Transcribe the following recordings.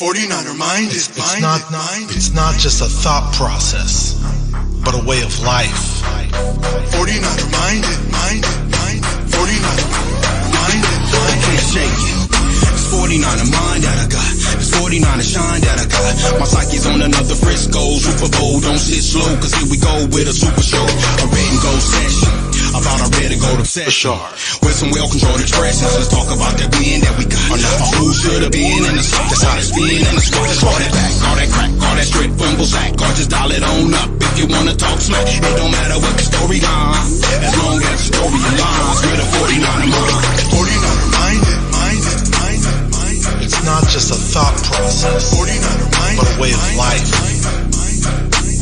49er mind is It's not just a thought process, but a way of life. 49er mind. 49er mind. I can't shake it. It's 49er mind that I got. It's 49er shine that I got. My psyche's on another Frisco Super Bowl. Don't sit slow, cause here we go with a super show. A red and gold session. About our red and gold obsession. With some well-controlled expressions. Let's talk about that win that we got. Who should have been in the spot? That's how it's been in the spot. All that back, all that crack, all that straight fumble sack. Or just dial it on up if you wanna talk smack. It don't matter what the storyline, as long as the story aligns with a 49er mind. 49er mind. It's not just a thought process, 49er mind. but a way of life.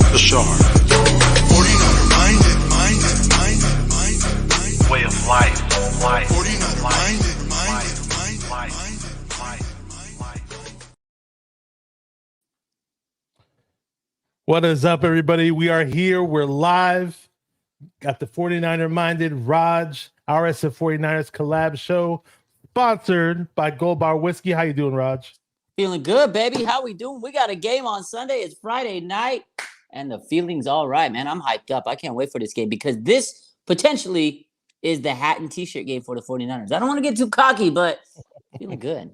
For sure. 49er mind. Way of life. 49er mind. What is up, everybody? We are here. We're live. Got the 49er Minded Raj, RSF 49ers collab show, sponsored by Gold Bar Whiskey. How you doing, Raj? Feeling good, baby. How we doing? We got a game on Sunday. It's Friday night, and the feeling's all right, man. I'm hyped up. I can't wait for this game because this potentially is the hat and T-shirt game for the 49ers. I don't want to get too cocky, but feeling good.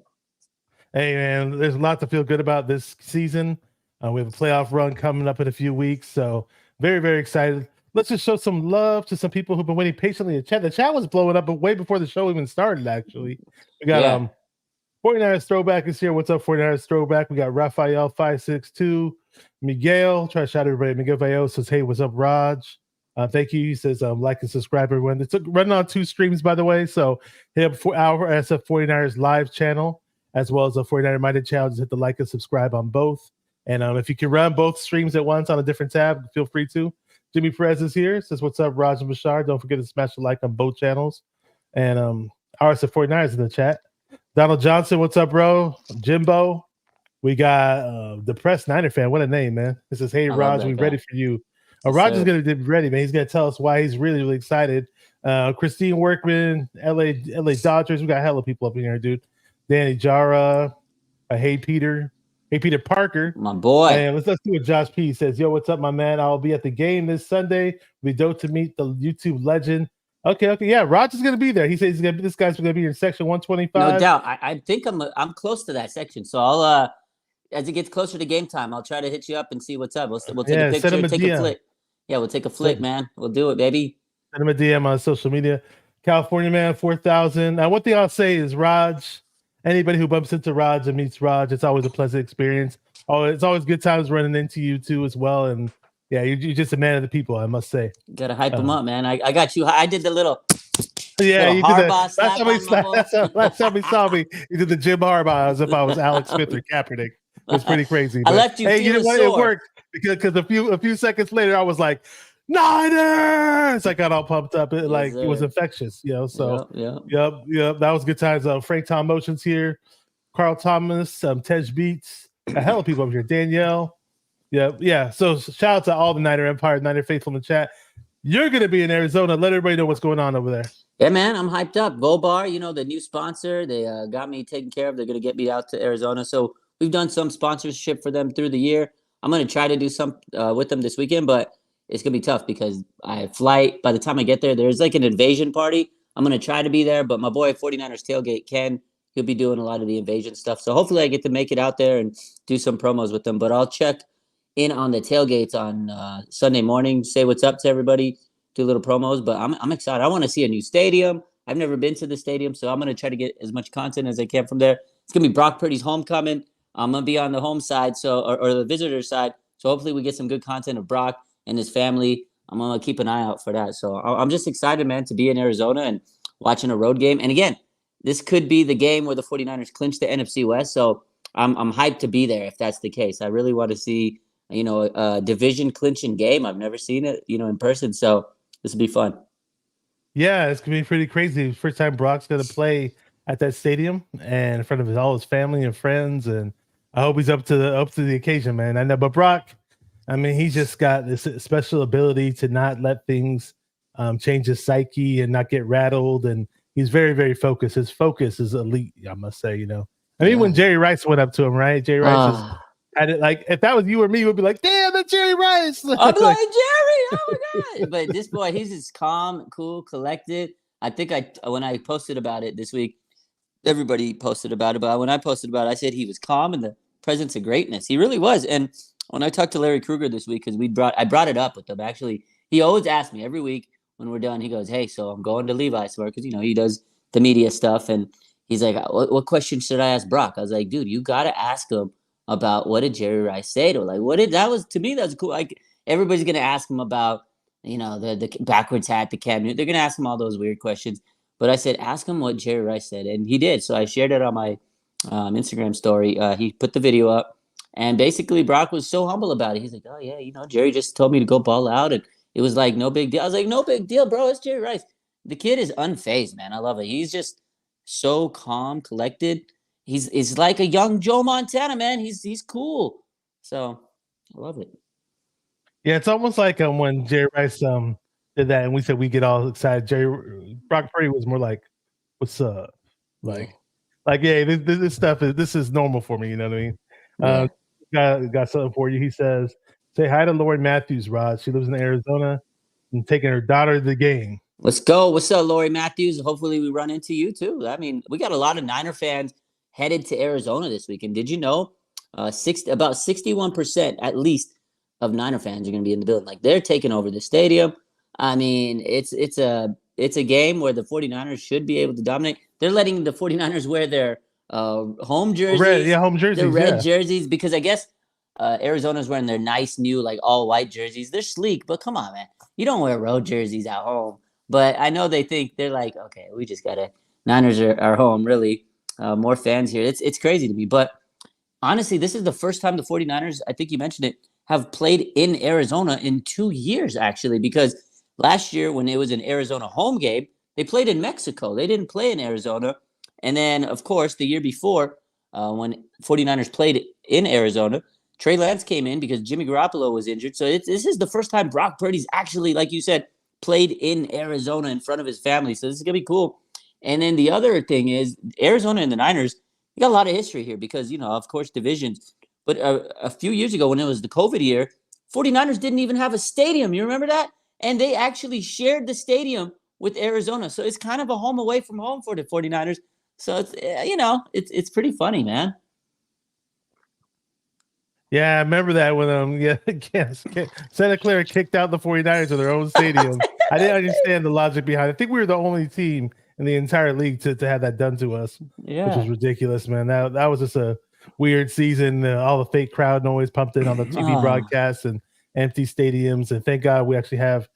Hey, man, there's a lot to feel good about this season. We have a playoff run coming up in a few weeks, so very, very excited. Let's just show some love to some people who've been waiting patiently in chat. The chat was blowing up way before the show even started, actually. We got 49ers Throwback is here. What's up, 49ers Throwback? We got Raphael 562. Miguel, try to shout everybody. Miguel Vayo says, hey, what's up, Raj? Thank you. He says, like and subscribe, everyone. It's running on 2 streams, by the way. So hit up for our SF 49ers live channel, as well as a 49er Minded channel. Just hit the like and subscribe on both. And if you can run both streams at once on a different tab, feel free to. Jimmy Perez is here. Says, what's up, Raj and Bashar? Don't forget to smash the like on both channels. And RSF 49ers in the chat. Donald Johnson, what's up, bro? Jimbo. We got Depressed Niner fan. What a name, man. This is, hey, Raj, we're ready for you. Raj is going to be ready, man. He's going to tell us why he's really, really excited. Christine Workman, LA Dodgers. We got hella people up in here, dude. Danny Jara. Hey, Peter. Hey, Peter Parker. My boy. And let's do it. Josh P. says, yo, what's up, my man? I'll be at the game this Sunday. We dope to meet the YouTube legend. Okay. Yeah, Raj is going to be there. He says this guy's going to be in section 125. No doubt. I think I'm close to that section. So I'll as it gets closer to game time, I'll try to hit you up and see what's up. We'll take a picture, take a flick. Yeah, we'll take a flick, man. We'll do it, baby. Send him a DM on social media. California Man 4000. One thing I'll say is, Raj, anybody who bumps into Raj and meets Raj, it's always a pleasant experience. It's always good times running into you too as well. And yeah, you're just a man of the people, I must say. Gotta hype him up, man. I got you. I did the little. Yeah, you did that. Last time he saw me, you did the Jim Harbaugh as if I was Alex Smith or Kaepernick. It was pretty crazy. I left you. Hey, you know what? It worked because a few seconds later, I was like, Niners! I got all pumped up. It was infectious, you know. So yep. That was good times. Frank Tom Motion's here, Carl Thomas, Tej Beats, a hell of people over here. Danielle, yeah. So shout out to all the Niner Empire, Niner faithful in the chat. You're gonna be in Arizona. Let everybody know what's going on over there. Yeah, man, I'm hyped up. Gold Bar, the new sponsor, they got me taken care of. They're gonna get me out to Arizona. So we've done some sponsorship for them through the year. I'm gonna try to do some with them this weekend, but it's going to be tough because I have flight. By the time I get there, there's like an invasion party. I'm going to try to be there, but my boy 49ers Tailgate, Ken, he'll be doing a lot of the invasion stuff. So hopefully I get to make it out there and do some promos with them. But I'll check in on the tailgates on Sunday morning, say what's up to everybody, do little promos. But I'm excited. I want to see a new stadium. I've never been to the stadium, so I'm going to try to get as much content as I can from there. It's going to be Brock Purdy's homecoming. I'm going to be on the home side, or the visitor side. So hopefully we get some good content of Brock and his family. I'm going to keep an eye out for that. So I'm just excited, man, to be in Arizona and watching a road game. And again, this could be the game where the 49ers clinch the NFC West. So I'm hyped to be there if that's the case. I really want to see, a division clinching game. I've never seen it, in person. So this will be fun. Yeah, it's going to be pretty crazy. First time Brock's going to play at that stadium and in front of all his family and friends. And I hope he's up to the occasion, man. I know, but Brock, I mean, he's just got this special ability to not let things change his psyche and not get rattled. And he's very, very focused. His focus is elite, I must say, I mean, Yeah. when Jerry Rice went up to him, right? Jerry Rice is Ah. had it like if that was you or me, would be like, damn, that's Jerry Rice. I'm like, Jerry, oh my God. But this boy, he's just calm, cool, collected. I think when I posted about it this week, everybody posted about it. But when I posted about it, I said he was calm in the presence of greatness. He really was. And when I talked to Larry Krueger this week, because I brought it up with him. Actually, he always asks me every week when we're done. He goes, "Hey, so I'm going to Levi's tomorrow because he does the media stuff." And he's like, "What question should I ask Brock?" I was like, "Dude, you got to ask him about what did Jerry Rice say to him? Like, what did that was to me? That's cool. Like everybody's gonna ask him about the backwards hat, the Cam Newton. They're gonna ask him all those weird questions." But I said, ask him what Jerry Rice said. And he did. So I shared it on my Instagram story. He put the video up. And basically, Brock was so humble about it. He's like, oh, yeah, Jerry just told me to go ball out. And it was like, no big deal. I was like, no big deal, bro. It's Jerry Rice. The kid is unfazed, man. I love it. He's just so calm, collected. He's like a young Joe Montana, man. He's cool. So I love it. Yeah, it's almost like when Jerry Rice did that, and we said we get all excited. Brock Purdy was more like, "What's up?" Yeah, this stuff is normal for me. You know what I mean? Got something for you. He says, "Say hi to Lori Matthews, Rod. She lives in Arizona and taking her daughter to the game." Let's go. What's up, Lori Matthews? Hopefully we run into you too. I mean, we got a lot of Niner fans headed to Arizona this weekend. Did you know? About 61% at least of Niner fans are going to be in the building. Like they're taking over the stadium. I mean, it's a game where the 49ers should be able to dominate. They're letting the 49ers wear their home jerseys. Home jerseys. Their red jerseys because I guess Arizona's wearing their nice new like all white jerseys. They're sleek, but come on, man. You don't wear road jerseys at home. But I know they think they're like, okay, we just got to Niners are home, really. More fans here. It's crazy to me. But honestly, this is the first time the 49ers, I think you mentioned it, have played in Arizona in 2 years, actually, because last year when it was an Arizona home game, they played in Mexico. They didn't play in Arizona. And then, of course, the year before, when 49ers played in Arizona, Trey Lance came in because Jimmy Garoppolo was injured. So this is the first time Brock Purdy's actually, like you said, played in Arizona in front of his family. So this is going to be cool. And then the other thing is Arizona and the Niners, you got a lot of history here because, of course, divisions. But a few years ago when it was the COVID year, 49ers didn't even have a stadium. You remember that? And they actually shared the stadium with Arizona. So it's kind of a home away from home for the 49ers. So it's pretty funny, man. Yeah, I remember that when Santa Clara kicked out the 49ers of their own stadium. I didn't understand the logic behind it. I think we were the only team in the entire league to have that done to us, which was ridiculous, man. That was just a weird season. All the fake crowd noise pumped in on the TV broadcasts and empty stadiums. And thank God we actually have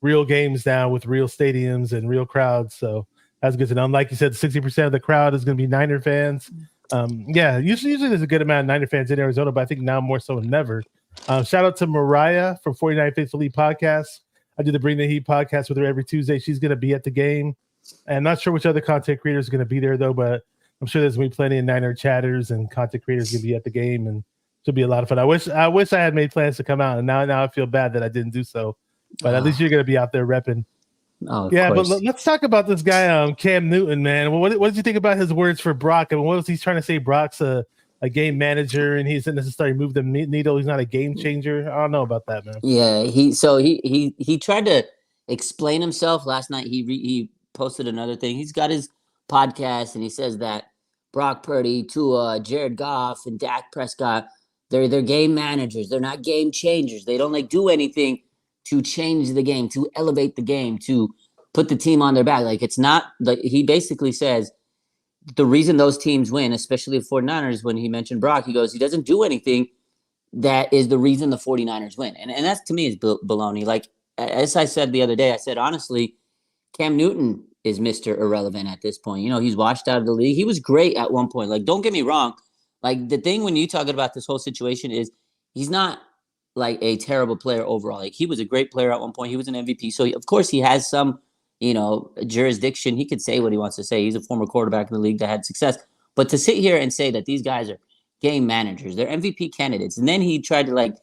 real games now with real stadiums and real crowds. So that's good to know. Like you said, 60% of the crowd is going to be Niner fans. Usually there's a good amount of Niner fans in Arizona, but I think now more so than ever. Shout out to Mariah from 49 Faithful Heat Podcast. I do the Bring the Heat podcast with her every Tuesday. She's going to be at the game. And I'm not sure which other content creators are going to be there, though, but I'm sure there's going to be plenty of Niner chatters and content creators going to be at the game, and it'll be a lot of fun. I wish I had made plans to come out, and now I feel bad that I didn't do so. But at least you're going to be out there repping. Oh, but let's talk about this guy, Cam Newton, man. What did you think about his words for Brock? I mean, what was he trying to say? Brock's a game manager, and he doesn't necessarily move the needle. He's not a game changer. I don't know about that, man. Yeah, he tried to explain himself last night. He posted another thing. He's got his podcast, and he says that Brock Purdy, Tua, Jared Goff, and Dak Prescott, they're game managers. They're not game changers. They don't do anything to change the game, to elevate the game, to put the team on their back. It's not like he basically says the reason those teams win, especially the 49ers, when he mentioned Brock, he goes, he doesn't do anything that is the reason the 49ers win. And that's to me is baloney. Like, as I said the other day, I said, honestly, Cam Newton is Mr. Irrelevant at this point. He's washed out of the league. He was great at one point. Don't get me wrong. The thing when you talk about this whole situation is he's not a terrible player overall. He was a great player at one point. He was an MVP. So, of course, he has some, jurisdiction. He could say what he wants to say. He's a former quarterback in the league that had success. But to sit here and say that these guys are game managers, they're MVP candidates. And then he tried to,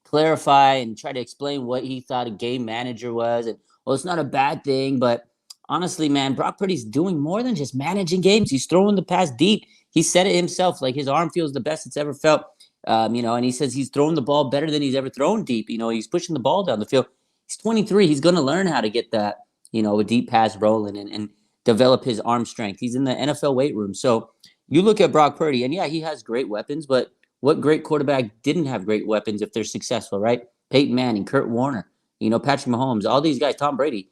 clarify and try to explain what he thought a game manager was. And, well, it's not a bad thing. But honestly, man, Brock Purdy's doing more than just managing games. He's throwing the pass deep. he said it himself. Like his arm feels the best it's ever felt. And he says he's thrown the ball better than he's ever thrown deep. He's pushing the ball down the field. He's 23. He's going to learn how to get that, a deep pass rolling and develop his arm strength. He's in the NFL weight room. So you look at Brock Purdy, and yeah, he has great weapons, but what great quarterback didn't have great weapons if they're successful, right? Peyton Manning, Kurt Warner, Patrick Mahomes, all these guys, Tom Brady,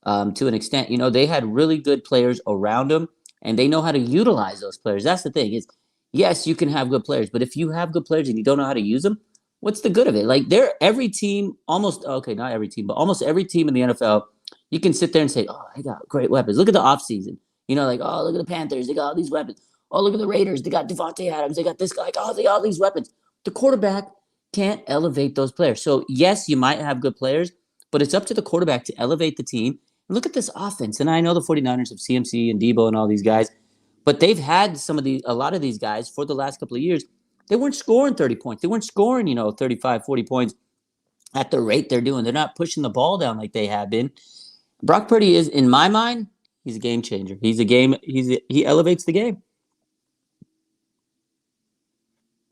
to an extent, they had really good players around them, and they know how to utilize those players. That's the thing is, yes, you can have good players, but if you have good players and you don't know how to use them, what's the good of it? Like every team, not every team, but almost every team in the NFL, you can sit there and say, oh, they got great weapons. Look at the offseason. Look at the Panthers. They got all these weapons. Oh, look at the Raiders. They got Devontae Adams. They got this guy. Oh, they got all these weapons. The quarterback can't elevate those players. So, yes, you might have good players, but it's up to the quarterback to elevate the team. And look at this offense. And I know the 49ers have CMC and Debo and all these guys, but they've had a lot of these guys for the last couple of years. They weren't scoring 30 points. They weren't scoring, 35, 40 points at the rate they're doing. They're not pushing the ball down like they have been. Brock Purdy is, in my mind, he's a game changer. He elevates the game.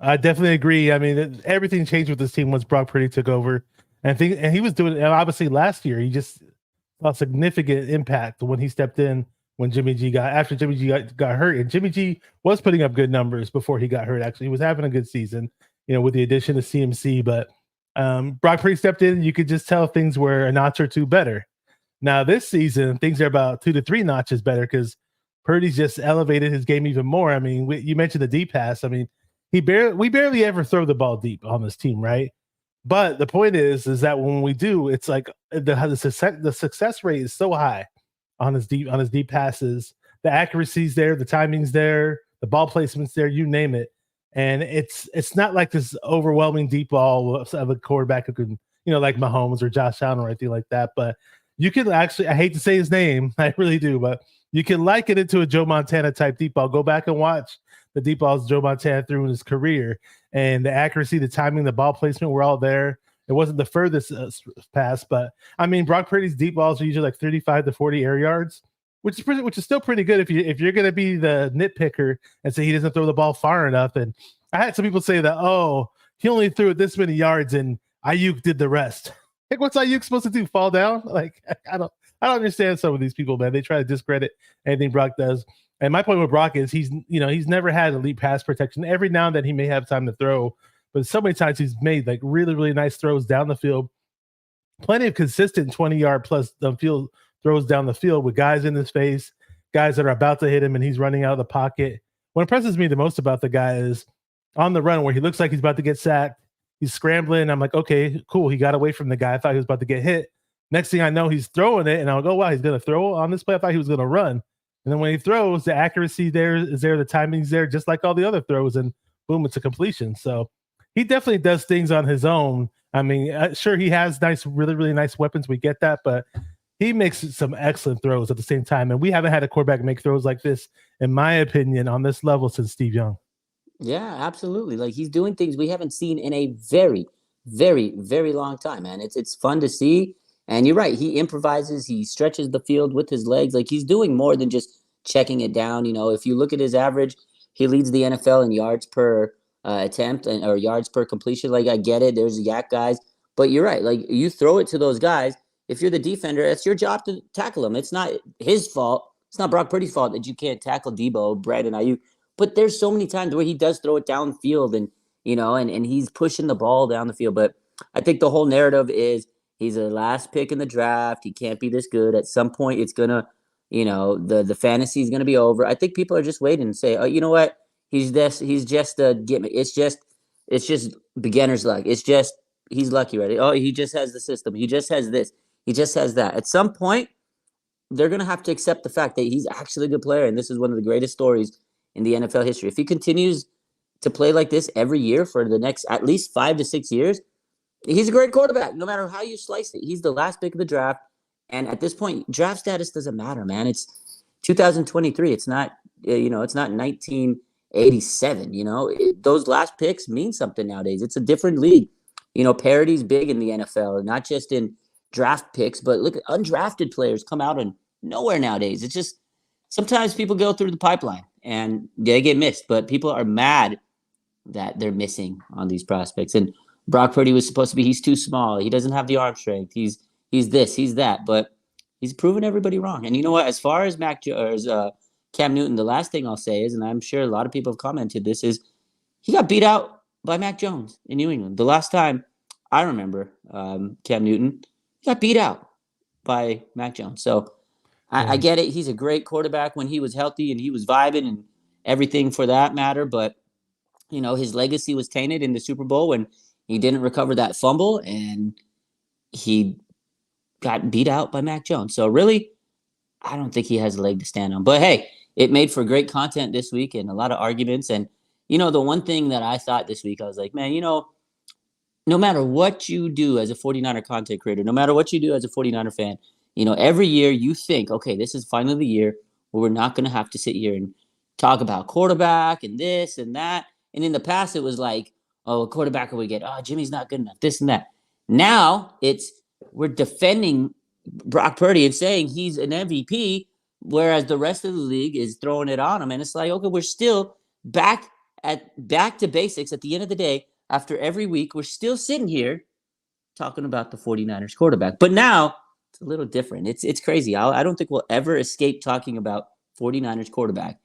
I definitely agree. I mean, everything changed with this team once Brock Purdy took over. And he was doing it, obviously last year. He just saw significant impact when he stepped in after Jimmy G got hurt. And Jimmy G was putting up good numbers before he got hurt. Actually, he was having a good season, with the addition of CMC. But Brock Purdy stepped in. You could just tell things were a notch or two better. Now this season, things are about 2 to 3 notches better because Purdy's just elevated his game even more. I mean, you mentioned the deep pass. I mean, we barely ever throw the ball deep on this team, right? But the point is that when we do, it's like the success rate is so high on his deep passes. The accuracy's there, the timing's there, the ball placement's there, you name it. And it's not like this overwhelming deep ball of a quarterback who can, like Mahomes or Josh Allen or anything like that. But you can actually, I hate to say his name, I really do, but you can liken it to a Joe Montana type deep ball. Go back and watch the deep balls Joe Montana threw in his career, and the accuracy, the timing, the ball placement were all there. It wasn't the furthest pass, but I mean, Brock Purdy's deep balls are usually like 35 to 40 air yards, which is still pretty good if you're going to be the nitpicker and say he doesn't throw the ball far enough. And I had some people say that, oh, he only threw it this many yards and Ayuk did the rest. Like, what's Ayuk supposed to do? Fall down? Like, I don't understand some of these people, man. They try to discredit anything Brock does. And my point with Brock is he's never had elite pass protection. Every now and then he may have time to throw, but so many times he's made like really, really nice throws down the field. Plenty of consistent 20-yard plus the field throws down the field with guys in his face, guys that are about to hit him, and he's running out of the pocket. What impresses me the most about the guy is on the run where he looks like he's about to get sacked. He's scrambling. I'm like, okay, cool. He got away from the guy. I thought he was about to get hit. Next thing I know, he's throwing it, and I'll go, wow, he's going to throw on this play. I thought he was going to run. And then when he throws, the accuracy is there, the timing's there, just like all the other throws, and boom, it's a completion. So he definitely does things on his own. I mean, sure, he has really, really nice weapons. We get that, but he makes some excellent throws at the same time. And we haven't had a quarterback make throws like this, in my opinion, on this level since Steve Young. Yeah, absolutely. Like he's doing things we haven't seen in a very, very, very long time, man. It's fun to see. And you're right. He improvises. He stretches the field with his legs. Like he's doing more than just checking it down. If you look at his average, he leads the NFL in yards per attempt or yards per completion. Like I get it. There's yak guys, but you're right. Like you throw it to those guys. If you're the defender, it's your job to tackle him. It's not his fault. It's not Brock Purdy's fault that you can't tackle Debo, Brad, and Ayuk. But there's so many times where he does throw it downfield and he's pushing the ball down the field. But I think the whole narrative is he's the last pick in the draft. He can't be this good. At some point, it's gonna, the fantasy is gonna be over. I think people are just waiting and say, oh, you know what? He's just a gimmick. It's just beginner's luck. It's just he's lucky, right? Oh, he just has the system. He just has this. He just has that. At some point, they're gonna have to accept the fact that he's actually a good player, and this is one of the greatest stories in the NFL history. If he continues to play like this every year for the next at least 5 to 6 years, he's a great quarterback, no matter how you slice it. He's the last pick of the draft. And at this point, draft status doesn't matter, man. It's 2023. It's not, it's not 1987. Those last picks mean something nowadays. It's a different league. Parity's big in the NFL, not just in draft picks, but look, undrafted players come out of nowhere nowadays. It's just sometimes people go through the pipeline. and they get missed. But people are mad that they're missing on these prospects. And Brock Purdy was supposed to be, he's too small. He doesn't have the arm strength. He's this, he's that. But he's proven everybody wrong. And you know what? As far as Cam Newton, the last thing I'll say is, and I'm sure a lot of people have commented this, is he got beat out by Mac Jones in New England. The last time I remember Cam Newton, he got beat out by Mac Jones. So I get it. He's a great quarterback when he was healthy and he was vibing and everything for that matter. But, you know, his legacy was tainted in the Super Bowl when he didn't recover that fumble and he got beat out by Mac Jones. So really, I don't think he has a leg to stand on. But hey, it made for great content this week and a lot of arguments. And, you know, the one thing that I thought this week, I was like, man, you know, no matter what you do as a 49er content creator, no matter what you do as a 49er fan, you know, every year you think, okay, this is finally the year where we're not going to have to sit here and talk about quarterback and this and that. And in the past, it was like, oh, a quarterback would get, oh, Jimmy's not good enough, this and that. Now we're defending Brock Purdy and saying he's an MVP, whereas the rest of the league is throwing it on him. And it's like, okay, we're still back to basics at the end of the day. After every week, we're still sitting here talking about the 49ers quarterback. But now it's a little different. It's crazy. I don't think we'll ever escape talking about 49ers quarterback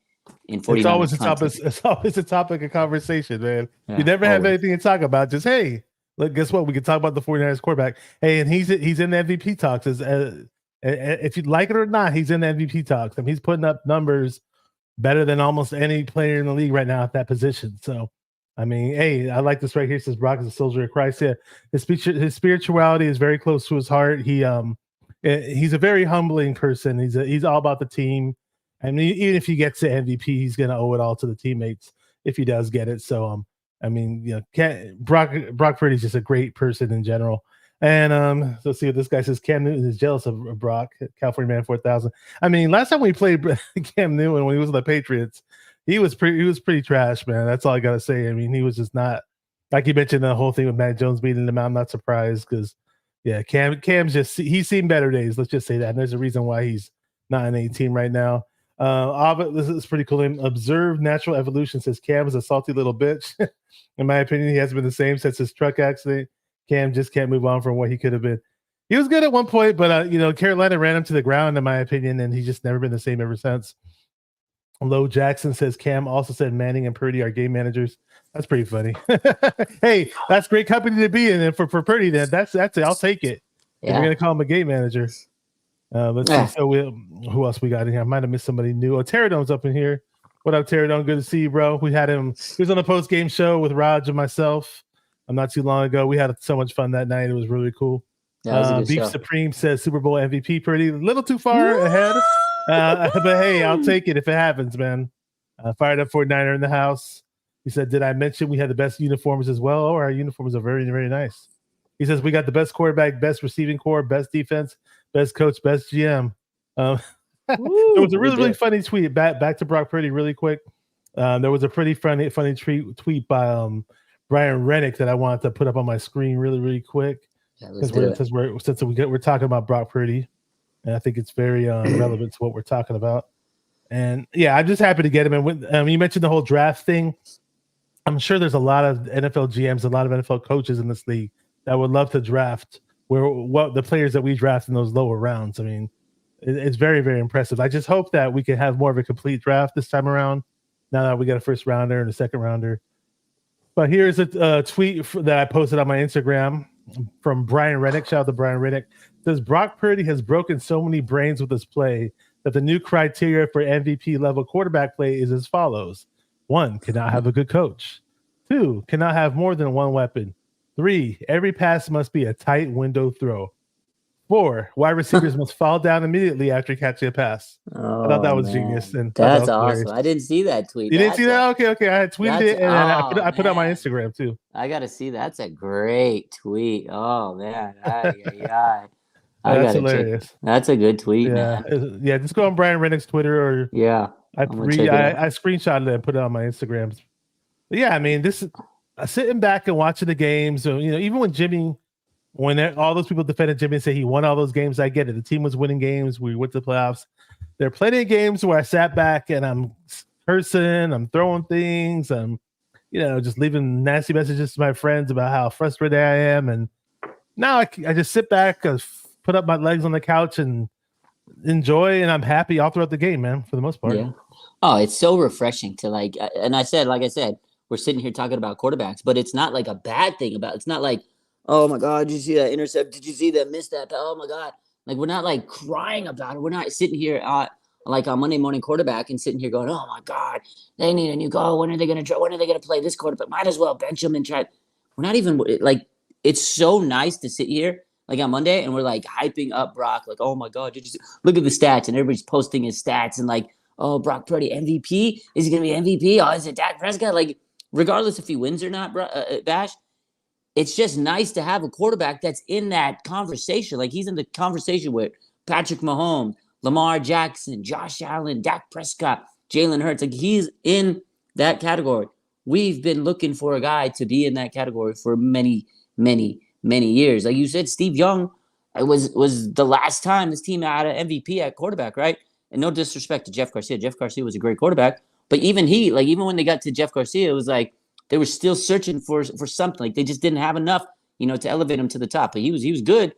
in 49ers It's always content. It's always a topic of conversation, man. Yeah, you never have always. anything to talk about. Just, hey, look, guess what? We can talk about the 49ers quarterback. Hey, and he's in the MVP talks. If you like it or not, he's in the MVP talks. I mean, he's putting up numbers better than almost any player in the league right now at that position. So, I mean, hey, I like this right here. It says Brock is a soldier of Christ. Yeah, his spirituality is very close to his heart. He's a very humbling person. He's all about the team. I mean, even if he gets the MVP, he's gonna owe it all to the teammates if he does get it. So, I mean, you know, Brock Purdy is just a great person in general. And let's see what this guy says. Cam Newton is jealous of Brock, California Man 4000. I mean, last time we played Cam Newton when he was with the Patriots, he was pretty trash, man. That's all I gotta say. I mean, he was just not, like you mentioned, the whole thing with Mac Jones beating him out. I'm not surprised because, yeah, Cam's just, he's seen better days. Let's just say that. And there's a reason why he's not in a team right now. This is pretty cool. Observe Natural Evolution says Cam is a salty little bitch. In my opinion, he hasn't been the same since his truck accident. Cam just can't move on from what he could have been. He was good at one point, but you know, Carolina ran him to the ground, in my opinion, and he's just never been the same ever since. Low Jackson says Cam also said Manning and Purdy are game managers. That's pretty funny. Hey, that's great company to be in. And for Purdy, then that's it. I'll take it. Yeah. If you're gonna call him a game manager. Let's see. So who else we got in here? I might have missed somebody new. Oh, Pterodone's up in here. What up, Pterodone? Good to see you, bro. We had him. He was on the post game show with Raj and myself. Not too long ago. We had so much fun that night. It was really cool. Yeah, Beef show. Supreme says Super Bowl MVP Purdy. A little too far ahead. But hey, I'll take it if it happens, man. Fired up 49er in the house. He said, did I mention we had the best uniforms as well? Oh, our uniforms are very, very nice. He says, we got the best quarterback, best receiving core, best defense, best coach, best GM. There was a really, really funny tweet. Back to Brock Purdy really quick. There was a pretty funny tweet by Brian Rennick that I wanted to put up on my screen really, really quick. Since we're talking about Brock Purdy. And I think it's very relevant to what we're talking about. And yeah, I'm just happy to get him. And when you mentioned the whole draft thing, I'm sure there's a lot of NFL GMs, a lot of NFL coaches in this league that would love to draft what the players that we draft in those lower rounds. I mean, it's very, very impressive. I just hope that we can have more of a complete draft this time around. Now that we got a first rounder and a second rounder. But here's a tweet that I posted on my Instagram from Brian Rennick. Shout out to Brian Rennick. Says Brock Purdy has broken so many brains with his play that the new criteria for MVP level quarterback play is as follows. 1, cannot have a good coach. 2, cannot have more than one weapon. 3, every pass must be a tight window throw. 4, wide receivers must fall down immediately after catching a pass. I thought that was genius. And that's awesome. I didn't see that tweet. You didn't see that? Okay. I had tweeted it, and then I put it on my Instagram too. I got to see that. That's a great tweet. Oh, man. That's hilarious. That's a good tweet, man. Yeah, just go on Brian Rennick's Twitter or I screenshotted it and put it on my Instagram. But yeah, I mean, this is sitting back and watching the games. So, you know, even when all those people defended Jimmy and say he won all those games, I get it. The team was winning games. We went to the playoffs. There are plenty of games where I sat back and I'm cursing, I'm throwing things, I'm, just leaving nasty messages to my friends about how frustrated I am. And now I just sit back, put up my legs on the couch and enjoy, and I'm happy all throughout the game, man, for the most part. Yeah. Oh, it's so refreshing to and like I said, we're sitting here talking about quarterbacks, but it's not like a bad thing it's not like, oh my God, did you see that intercept? Did you see that miss that? Oh my God. Like, we're not like crying about it. We're not sitting here like on Monday Morning Quarterback and sitting here going, oh my God, they need a new goal. When are they going to play this quarterback? Might as well bench them and try. We're not even like, it's so nice to sit here like on Monday and we're like hyping up Brock. Like, oh my God, look at the stats, and everybody's posting his stats and like, oh, Brock Purdy, MVP? Is he going to be MVP? Oh, is it Dak Prescott? Like, regardless if he wins or not, Bash, it's just nice to have a quarterback that's in that conversation. Like, he's in the conversation with Patrick Mahomes, Lamar Jackson, Josh Allen, Dak Prescott, Jalen Hurts. Like, he's in that category. We've been looking for a guy to be in that category for many, many, many years. Like you said, Steve Young was the last time this team had an MVP at quarterback, right? And no disrespect to Jeff Garcia. Jeff Garcia was a great quarterback. But even even when they got to Jeff Garcia, it was like they were still searching for something. Like, they just didn't have enough, to elevate him to the top. But he was good.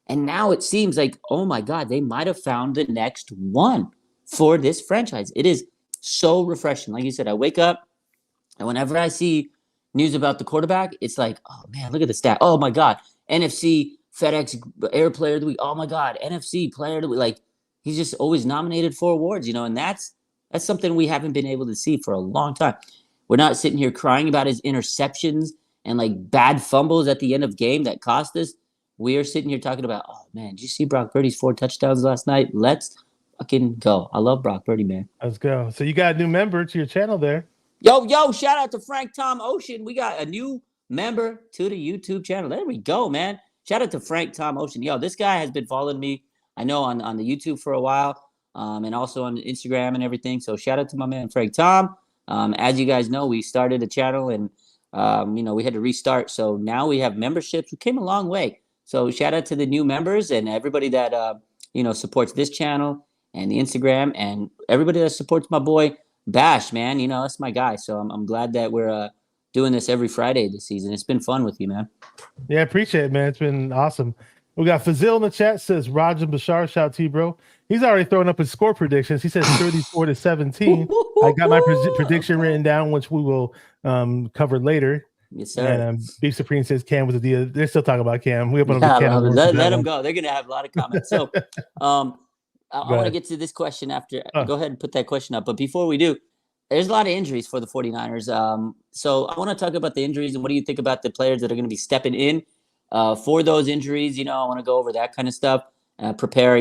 And now it seems like, oh my God, they might have found the next one for this franchise. It is so refreshing. Like you said, I wake up and whenever I see news about the quarterback, it's like, oh man, look at the stat. Oh my God. NFC FedEx Air Player of the Week. Oh my God. NFC Player of the Week. Like, he's just always nominated for awards, and that's something we haven't been able to see for a long time. We're not sitting here crying about his interceptions and like bad fumbles at the end of game that cost us. We are sitting here talking about, oh man, did you see Brock Purdy's 4 touchdowns last night? Let's fucking go. I love Brock Purdy, man. Let's go. So you got a new member to your channel there. Yo, shout out to Frank Tom Ocean. We got a new member to the YouTube channel. There we go, man. Shout out to Frank Tom Ocean. Yo, this guy has been following me, I know, on the YouTube for a while, and also on Instagram and everything. So shout out to my man, Frank Tom. As you guys know, we started a channel and, we had to restart. So now we have memberships. We came a long way. So shout out to the new members and everybody that, supports this channel and the Instagram, and everybody that supports my boy Bash, man. That's my guy. So I'm glad that we're doing this every Friday this season. It's been fun with you, man. Yeah, appreciate it, man. It's been awesome. We got Fazil in the chat, says Raja Bashar, shout out to you, bro. He's already throwing up his score predictions. He says 34-17. I got my prediction written down, which we will cover later. Yes, sir. And Beef Supreme says Cam was a deal. They're still talking about Cam. We open up the Cam. Let them go. They're gonna have a lot of comments. So I want to get to this question after. Go ahead and put that question up. But before we do, there's a lot of injuries for the 49ers. So I want to talk about the injuries and what do you think about the players that are going to be stepping in for those injuries? I want to go over that kind of stuff, prepare,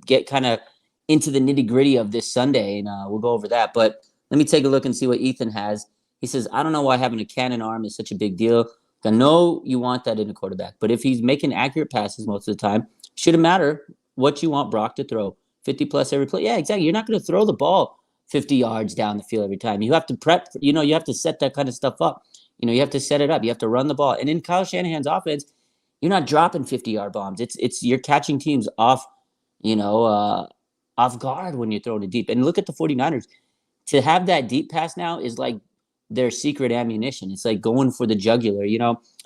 get kind of into the nitty gritty of this Sunday, and we'll go over that. But let me take a look and see what Ethan has. He says, I don't know why having a cannon arm is such a big deal. I know you want that in a quarterback, but if he's making accurate passes most of the time, shouldn't matter what you want Brock to throw. 50 plus every play. Yeah, exactly. You're not going to throw the ball 50 yards down the field every time. You have to prep, you have to set that kind of stuff up. You have to set it up. You have to run the ball. And in Kyle Shanahan's offense, you're not dropping 50-yard bombs. It's you're catching teams off, off guard when you're throwing it deep. And look at the 49ers. To have that deep pass now is like their secret ammunition. It's like going for the jugular,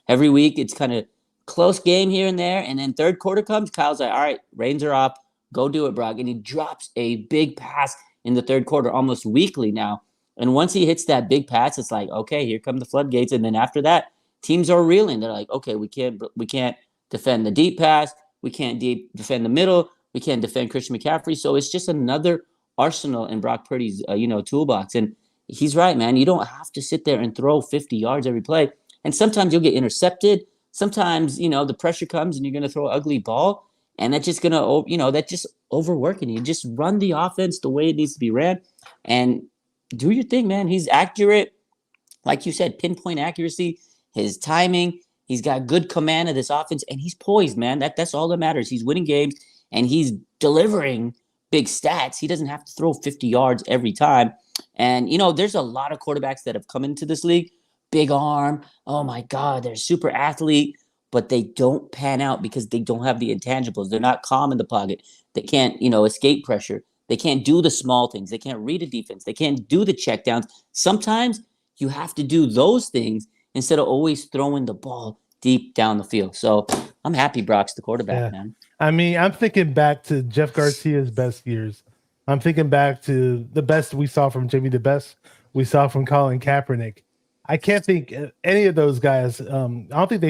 Every week it's kind of close game here and there. And then third quarter comes, Kyle's like, all right, reins are up. Go do it, Brock. And he drops a big pass in the third quarter almost weekly now. And once he hits that big pass, it's like, okay, here come the floodgates. And then after that, teams are reeling. They're like, okay, we can't defend the deep pass. We can't defend the middle. We can't defend Christian McCaffrey. So it's just another arsenal in Brock Purdy's, toolbox. And he's right, man. You don't have to sit there and throw 50 yards every play. And sometimes you'll get intercepted. Sometimes, the pressure comes and you're going to throw an ugly ball. And that's just going to, that's just overworking you. Just run the offense the way it needs to be ran and do your thing, man. He's accurate. Like you said, pinpoint accuracy, his timing. He's got good command of this offense, and he's poised, man. That's all that matters. He's winning games, and he's delivering big stats. He doesn't have to throw 50 yards every time. And, there's a lot of quarterbacks that have come into this league. Big arm. Oh, my God, they're a super athlete. But they don't pan out because they don't have the intangibles. They're not calm in the pocket. They can't, escape pressure. They can't do the small things. They can't read a defense. They can't do the checkdowns. Sometimes you have to do those things instead of always throwing the ball deep down the field. So I'm happy Brock's the quarterback, man. I mean, I'm thinking back to Jeff Garcia's best years. I'm thinking back to the best we saw from Jimmy, the best we saw from Colin Kaepernick. I can't think any of those guys. I don't think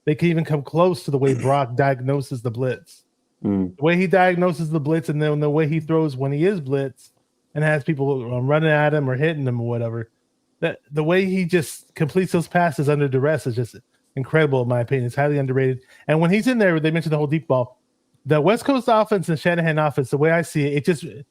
they can even come close to the way Brock diagnoses the blitz. The way he diagnoses the blitz, and then the way he throws when he is blitz and has people running at him or hitting him or whatever. That the way he just completes those passes under duress is just incredible, in my opinion. It's highly underrated. And when he's in there, they mentioned the whole deep ball. The West Coast offense and Shanahan offense, the way I see it,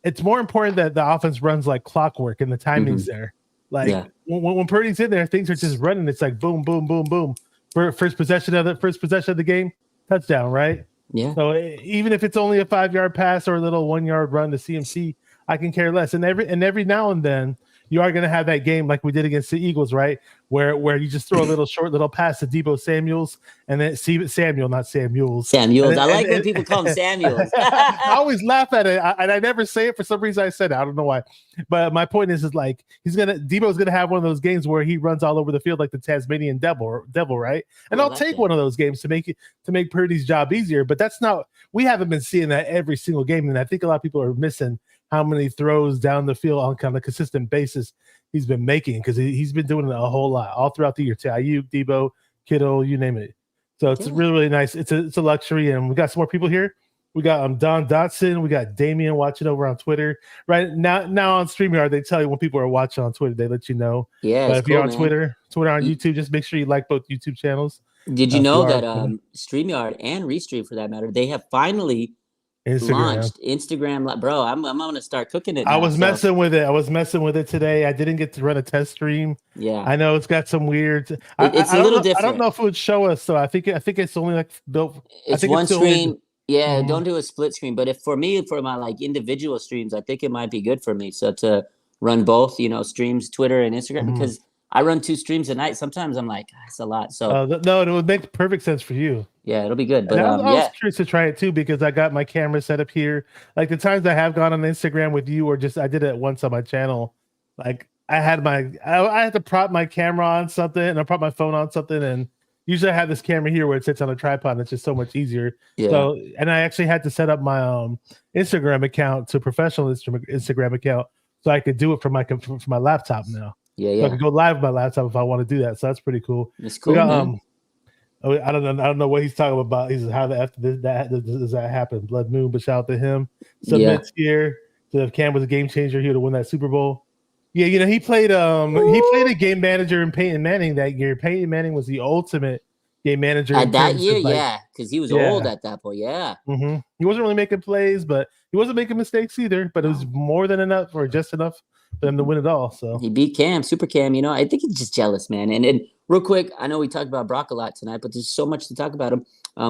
it's more important that the offense runs like clockwork and the timing's there. Like when Purdy's in there, things are just running. It's like boom, boom, boom, boom. First possession of the game, touchdown, right? Yeah. So even if it's only a 5-yard pass or a little 1-yard run to CMC, I can care less. And every now and then you are going to have that game like we did against the Eagles, right? Where you just throw a little short little pass to Deebo Samuels, and then Samuel, not Samuels. Samuels. I like when people call him Samuels. I always laugh at it, and I never say it for some reason. I said it. I don't know why, but my point is like Deebo's gonna have one of those games where he runs all over the field like the Tasmanian devil, right? And I'll take one of those games to make Purdy's job easier. But that's not. We haven't been seeing that every single game, and I think a lot of people are missing how many throws down the field on kind of a consistent basis he's been making, because he's been doing it a whole lot all throughout the year. To Ayuk, Deebo, Kittle, you name it. So it's really, really nice. It's a luxury, and we got some more people here. We got Don Dotson. We got Damian watching over on Twitter. Right now on StreamYard, they tell you when people are watching on Twitter. They let you know. Yeah, but if you're on man. Twitter on YouTube, just make sure you like both YouTube channels. Did you know that StreamYard and Restream, for that matter, they have finally launched Instagram? Bro, I'm gonna start cooking it now, I was messing with it today. I didn't get to run a test stream. Yeah, I know it's got some weird. It's a little different. I don't know if it would show us. So I think it's only like built. It's one screen. Yeah, don't do a split screen. But for my like individual streams, I think it might be good for me. So to run both, streams, Twitter and Instagram, because I run 2 streams a night. Sometimes I'm like, it's a lot. So no, it would make perfect sense for you. Yeah, it'll be good. But I was curious to try it too, because I got my camera set up here. Like the times I have gone on Instagram with you, or just I did it once on my channel. Like I had to prop my camera on something, and I prop my phone on something, and usually I have this camera here where it sits on a tripod, and it's just so much easier. Yeah. So, and I actually had to set up my Instagram account to professional Instagram account, so I could do it from my laptop now. Yeah. So I could go live with my laptop if I want to do that. So that's pretty cool. It's cool. Man. I don't know what he's talking about. He says, how the F does that happen? Blood Moon, but shout out to him. Submits here. So if Cam was a game changer, he would have won that Super Bowl. Yeah, he played a game manager in Peyton Manning that year. Peyton Manning was the ultimate game manager at that year, because he was old at that point. Yeah. Mm-hmm. He wasn't really making plays, but he wasn't making mistakes either. But it was more than enough, or just enough, for them to win it all. So he beat Cam, Super Cam. I think he's just jealous, man. And real quick, I know we talked about Brock a lot tonight, but there's so much to talk about him.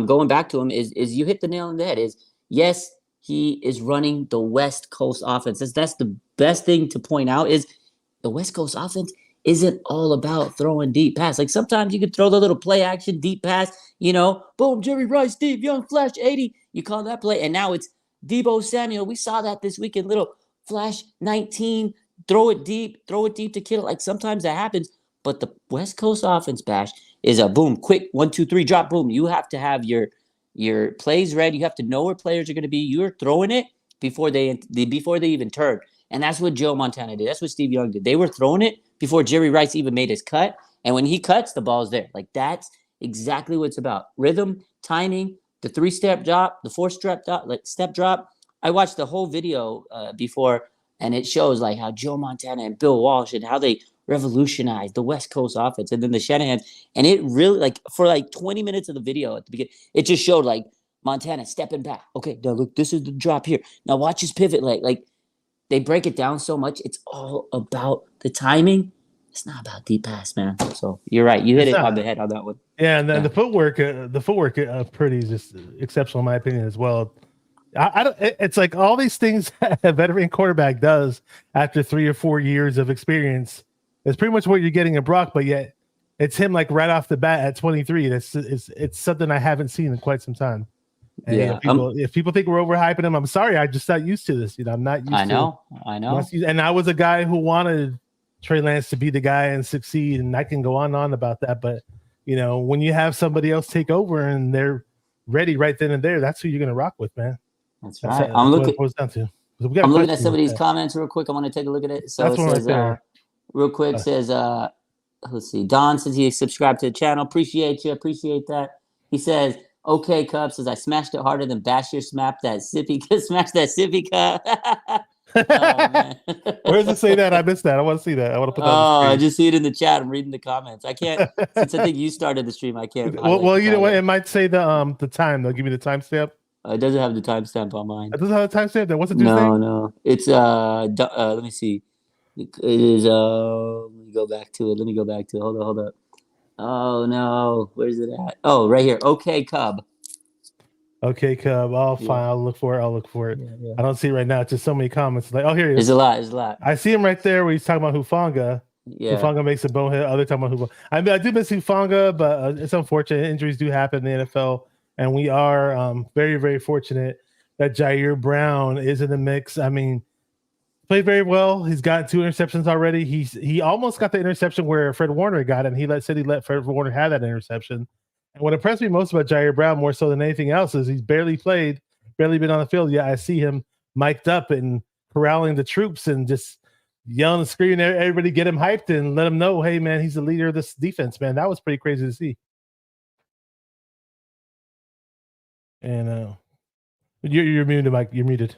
Going back to him is you hit the nail on the head. Yes, he is running the West Coast offense. That's the best thing to point out, is the West Coast offense isn't all about throwing deep pass. Like sometimes you could throw the little play action deep pass, boom, Jerry Rice, Steve Young, flash 80. You call that play, and now it's Deebo Samuel. We saw that this weekend, little flash 19, throw it deep to Kittle. Like sometimes that happens, but the West Coast offense, Bash, is a boom, quick 1, 2, 3, drop, boom. You have to have your plays ready. You have to know where players are going to be. You're throwing it before they even turn. And that's what Joe Montana did. That's what Steve Young did. They were throwing it before Jerry Rice even made his cut. And when he cuts, the ball's there. Like that's exactly what it's about. Rhythm, timing, the 3-step drop, the 4-step drop. I watched the whole video before, and it shows like how Joe Montana and Bill Walsh and how they revolutionized the West Coast offense, and then the Shanahan. And it really, for 20 minutes of the video at the beginning, it just showed like Montana stepping back. Okay, now look, this is the drop here. Now watch his pivot. Like they break it down so much. It's all about the timing. It's not about deep pass, man. So you're right. You hit it on the head on that one. Yeah, and then the footwork of Purdy is just exceptional in my opinion as well. It's like all these things a veteran quarterback does after 3 or 4 years of experience. It's pretty much what you're getting in Brock, but yet it's him like right off the bat at 23. It's something I haven't seen in quite some time. And Yeah, if people think we're overhyping him, I'm sorry. I'm just not used to this. I'm not used I to. know. And I was a guy who wanted Trey Lance to be the guy and succeed, and I can go on and on about that. But when you have somebody else take over and they're ready right then and there, that's who you're going to rock with, man. That's right. That's what it boils down to. So I'm looking at some of these comments real quick. I want to take a look at it. So that's it says, right real quick, says, let's see. Don says he subscribed to the channel. Appreciate you. Appreciate that. He says, okay, Cub says I smashed it harder than Bashir smacked that sippy smashed that sippy cup. Oh, man. Where does it say that? I missed that. I want to see that. I want to put that on the I just see it in the chat. I'm reading the comments. I can't since I think you started the stream. I can't. Well, you know what? It might say the time. They'll give me the timestamp. It doesn't have the timestamp on mine. It doesn't have a timestamp. Then what's it do? No. It's let me see. It is let me go back to it. Hold up. Oh no, where's it at? Oh, right here. Okay, Cub. Okay, Cub. Oh, fine. I'll look for it. Yeah. I don't see it right now. It's just so many comments. Like, oh, here it is. There's a lot. I see him right there where he's talking about Hufanga. Yeah. Hufanga makes a bonehead. Other talking about Hufanga. I mean, I do miss Hufanga, but it's unfortunate. Injuries do happen in the NFL, and we are very, very fortunate that Jair Brown is in the mix. I mean, played very well. He's got 2 interceptions already. He almost got the interception where Fred Warner got it, and he let Fred Warner have that interception. And what impressed me most about Jair Brown, more so than anything else, is he's barely played, barely been on the field. Yeah, I see him mic'd up and corralling the troops and just yelling and screaming, everybody get him hyped and let him know, hey, man, he's the leader of this defense, man. That was pretty crazy to see. And you're muted, Mike. You're muted.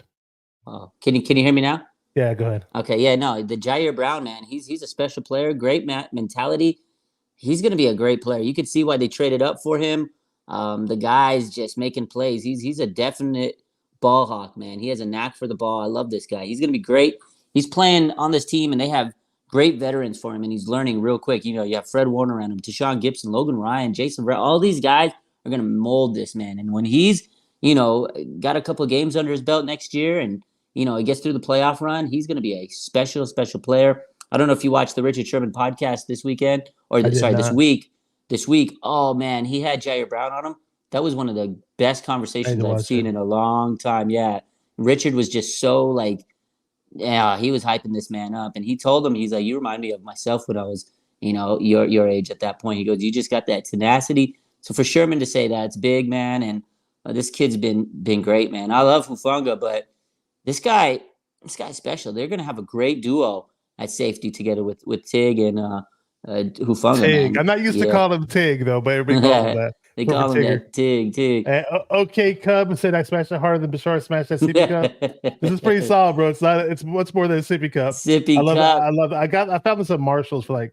Oh, can you hear me now? Yeah, go ahead. Okay, yeah, no, the Jair Brown, man, he's a special player, great mentality. He's going to be a great player. You could see why they traded up for him. The guy's just making plays. He's a definite ball hawk, man. He has a knack for the ball. I love this guy. He's going to be great. He's playing on this team, and they have great veterans for him, and he's learning real quick. You have Fred Warner around him, Tashawn Gibson, Logan Ryan, Jason Verrett. All these guys are going to mold this man. And when he's, got a couple of games under his belt next year and, he gets through the playoff run, he's going to be a special, special player. I don't know if you watched the Richard Sherman podcast this weekend this week. This week, oh man, he had Jair Brown on him. That was one of the best conversations I've seen in a long time. Yeah, Richard was just so he was hyping this man up, and he told him, he's like, you remind me of myself when I was, your age at that point. He goes, you just got that tenacity. So for Sherman to say that, it's big, man, and this kid's been great, man. I love Hufanga, but this guy's special. They're gonna have a great duo at safety together with Tig and Hufanga. Tig. Man. I'm not used to calling him Tig though, but everybody calls him that. They call him that Tig. Okay, Cub said I smashed it harder than Bashar smashed that sippy cup. This is pretty solid, bro. It's much more than a sippy cup. Sippy cup. I love it. I found this at Marshalls for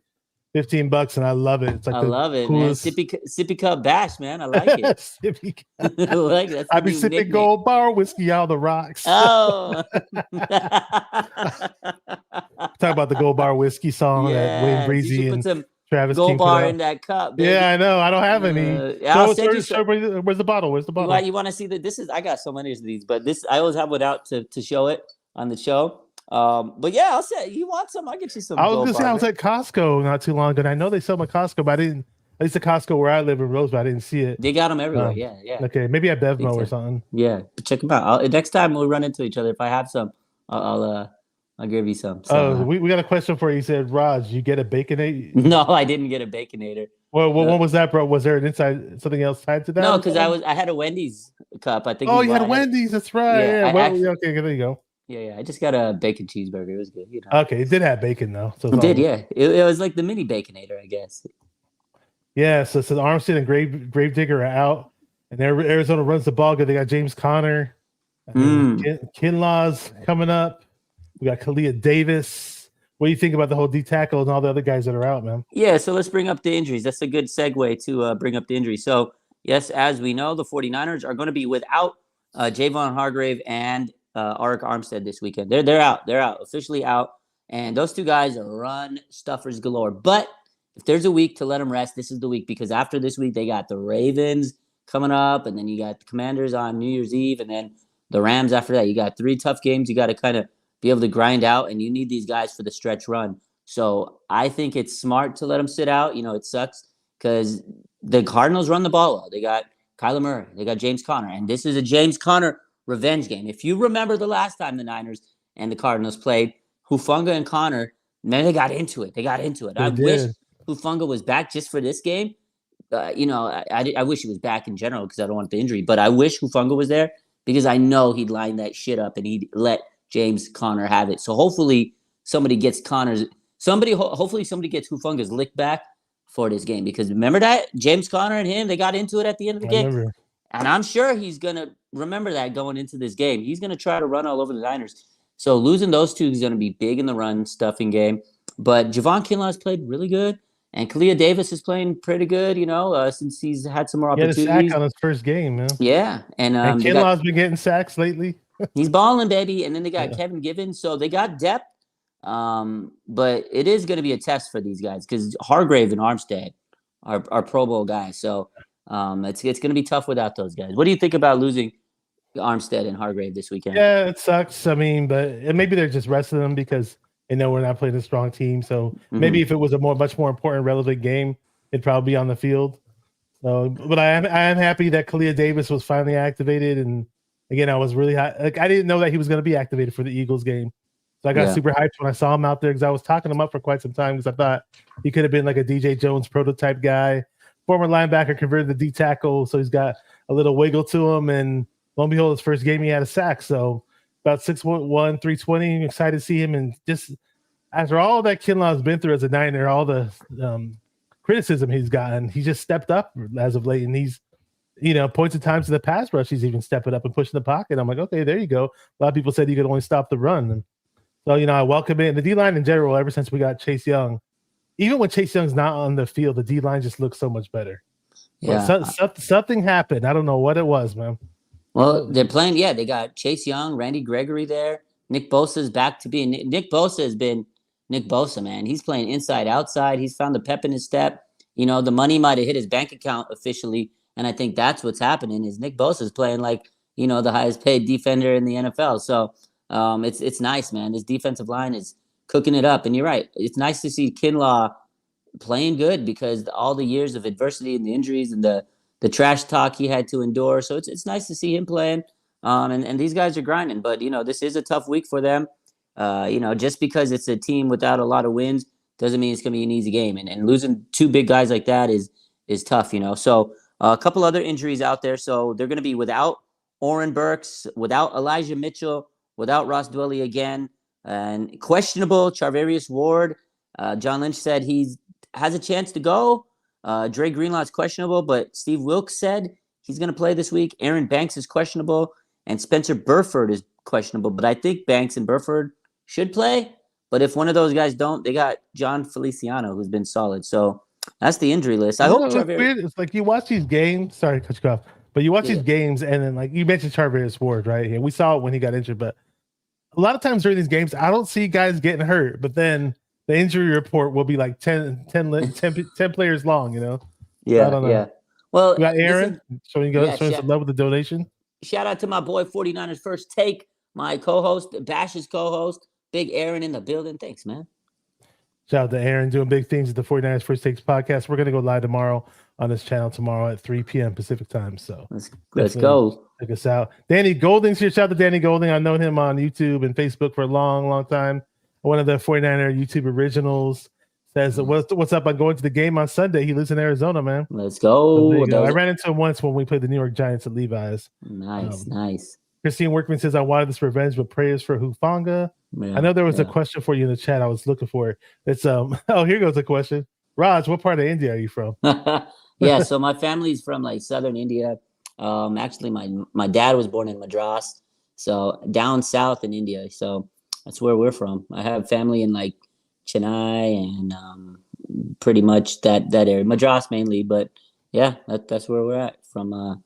$15, and I love it. It's like I love it, coolest... man. Sippy cup bash, man. I like it. Sippy cup. I like that. I be sipping nickname. Gold bar whiskey out of the rocks. Oh. Talk about the Gold Bar whiskey song that Wayne Breezy and Travis Gold King bar in that cup, baby. Yeah, I know. I don't have any. Where's the bottle? Where's the bottle? You want to see that? I got so many of these, but I always have one out to show it on the show. But yeah, I'll say you want some, I'll get you some. I was gonna say I was at Costco not too long ago. And I know they sell them at Costco, but I didn't. At least the Costco where I live in Rosebud, I didn't see it. They got them everywhere. Yeah. Okay, maybe at Bevmo or something. Yeah, check them out. Next time we'll run into each other. If I have some, I'll give you some. So, we got a question for you. He said, Raj, you get a Baconator? No, I didn't get a Baconator. Well, what was that, bro? Was there something else tied to that? No, because I had a Wendy's cup. I think. Oh, you had a Wendy's. That's right. Yeah. Okay, there you go. Yeah. I just got a bacon cheeseburger. It was good. Okay, it did have bacon though. So it did, yeah. It was like the mini Baconator, I guess. Yeah. So Armstead and Gravedigger are out, and Arizona runs the ball good. They got James Conner, Kinlaw's coming up. We got Kalia Davis. What do you think about the whole D tackle and all the other guys that are out, man? Yeah. So let's bring up the injuries. That's a good segue to bring up the injuries. So yes, as we know, the 49ers are going to be without Javon Hargrave and Arik Armstead this weekend. They're out. They're out, officially out. And those two guys are run stuffers galore. But if there's a week to let them rest, this is the week, because after this week, they got the Ravens coming up, and then you got the Commanders on New Year's Eve, and then the Rams after that. You got 3 tough games you got to kind of be able to grind out, and you need these guys for the stretch run. So I think it's smart to let them sit out. It sucks because the Cardinals run the ball well. They got Kyler Murray. They got James Conner. And this is a James Conner revenge game. If you remember the last time the Niners and the Cardinals played, Hufanga and Conner, man, they got into it. I wish Hufanga was back just for this game. I wish he was back in general because I don't want the injury. But I wish Hufanga was there because I know he'd line that shit up and he'd let James Conner have it. So hopefully somebody gets hopefully somebody gets Hufanga's lick back for this game, because remember that James Conner and him, they got into it at the end of the game. Remember. And I'm sure he's going to remember that going into this game. He's going to try to run all over the Niners. So losing those two is going to be big in the run stuffing game. But Javon Kinlaw's played really good. And Kalia Davis is playing pretty good, since he's had some more opportunities. He had a sack on his first game, man. Yeah. And Kinlaw's been getting sacks lately. He's balling, baby. And then they got Kevin Givens. So they got depth. But it is going to be a test for these guys because Hargrave and Armstead are Pro Bowl guys. So it's going to be tough without those guys. What do you think about losing Armstead and Hargrave this weekend? Yeah, it sucks. I mean, but maybe they're just resting them because they know we're not playing a strong team. So maybe if it was a much more important, relevant game, it'd probably be on the field. So, but I am happy that Kalia Davis was finally activated. And again, I was really high. Like, I didn't know that he was going to be activated for the Eagles game. So I got super hyped when I saw him out there because I was talking him up for quite some time because I thought he could have been like a DJ Jones prototype guy. Former linebacker converted to D tackle, so he's got a little wiggle to him. And lo and behold, his first game he had a sack. So about 6'1", 320. Excited to see him. And just after all that Kinlaw's been through as a Niner, all the criticism he's gotten, he just stepped up as of late. And he's, points at times to the pass rush, he's even stepping up and pushing the pocket. I'm like, okay, there you go. A lot of people said he could only stop the run. And so, I welcome it. And the D-line in general, ever since we got Chase Young, even when Chase Young's not on the field, the D-line just looks so much better. Yeah. Something happened. I don't know what it was, man. Well, they're playing. Yeah, they got Chase Young, Randy Gregory there. Nick Bosa's back to being Nick Bosa has been Nick Bosa, man. He's playing inside, outside. He's found the pep in his step. The money might have hit his bank account officially. And I think that's what's happening is Nick Bosa's playing like, the highest paid defender in the NFL. So it's nice, man. This defensive line is cooking it up. And you're right. It's nice to see Kinlaw playing good because all the years of adversity and the injuries and the trash talk he had to endure. So it's nice to see him playing. And these guys are grinding. But, this is a tough week for them. Just because it's a team without a lot of wins doesn't mean it's going to be an easy game. And losing two big guys like that is tough, So a couple other injuries out there. So they're going to be without Oren Burks, without Elijah Mitchell, without Ross Dwelly again, and questionable Charvarius Ward. John Lynch said he has a chance to go. Dre Greenlaw's questionable, but Steve Wilkes said he's going to play this week. Aaron Banks is questionable, and Spencer Burford is questionable. But I think Banks and Burford should play. But if one of those guys don't, they got John Feliciano, who's been solid. So that's the injury list. I hope Charvarius. It's like you watch these games. Sorry to cut you off. But you watch these games, and then like you mentioned Charvarius Ward, right? And we saw it when he got injured. But a lot of times during these games, I don't see guys getting hurt. But then the injury report will be like 10 players long, Yeah, I don't know. Yeah. Well, you got Aaron showing some love with the donation. Shout out to my boy 49ers First Take, my co-host, Bash's co-host, Big Aaron in the building. Thanks, man. Shout out to Aaron doing big things at the 49ers First Takes podcast. We're going to go live tomorrow on this channel tomorrow at 3 p.m. Pacific time. So let's go. Check us out. Danny Golding's here. Shout out to Danny Golding. I've known him on YouTube and Facebook for a long, long time. One of the 49er YouTube originals says, what's up? I'm going to the game on Sunday. He lives in Arizona, man. Let's go. I ran into him once when we played the New York Giants at Levi's. Nice. Christine Workman says, I wanted this revenge, but prayers for Hufanga. I know there was a question for you in the chat. I was looking for it. It's here goes a question. Raj, what part of India are you from? Yeah, so my family's from like southern India. Actually, my dad was born in Madras, so down south in India. So that's where we're from. I have family in like Chennai and pretty much that area, Madras mainly. But yeah, that's where we're at, from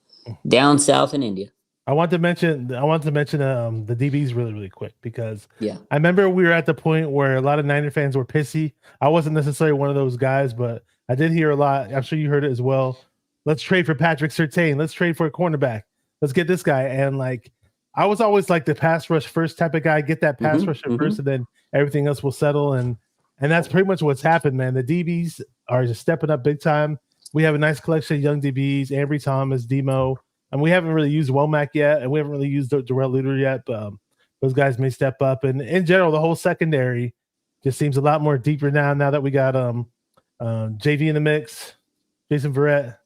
down south in India. I want to mention the DBs really, really quick because I remember we were at the point where a lot of Niner fans were pissy. I wasn't necessarily one of those guys, but I did hear a lot. I'm sure you heard it as well. Let's trade for Patrick Surtain. Let's trade for a cornerback. Let's get this guy. And like, I was always like the pass rush first type of guy. Get that pass rush first, and then everything else will settle. And that's pretty much what's happened, man. The DBs are just stepping up big time. we have a nice collection of young DBs, Ambry Thomas, Demo, and we haven't really used Womack yet, and we haven't really used Darrell Luter yet, but those guys may step up. And in general, the whole secondary just seems a lot more deeper now that we got JV in the mix, Jason Verrett.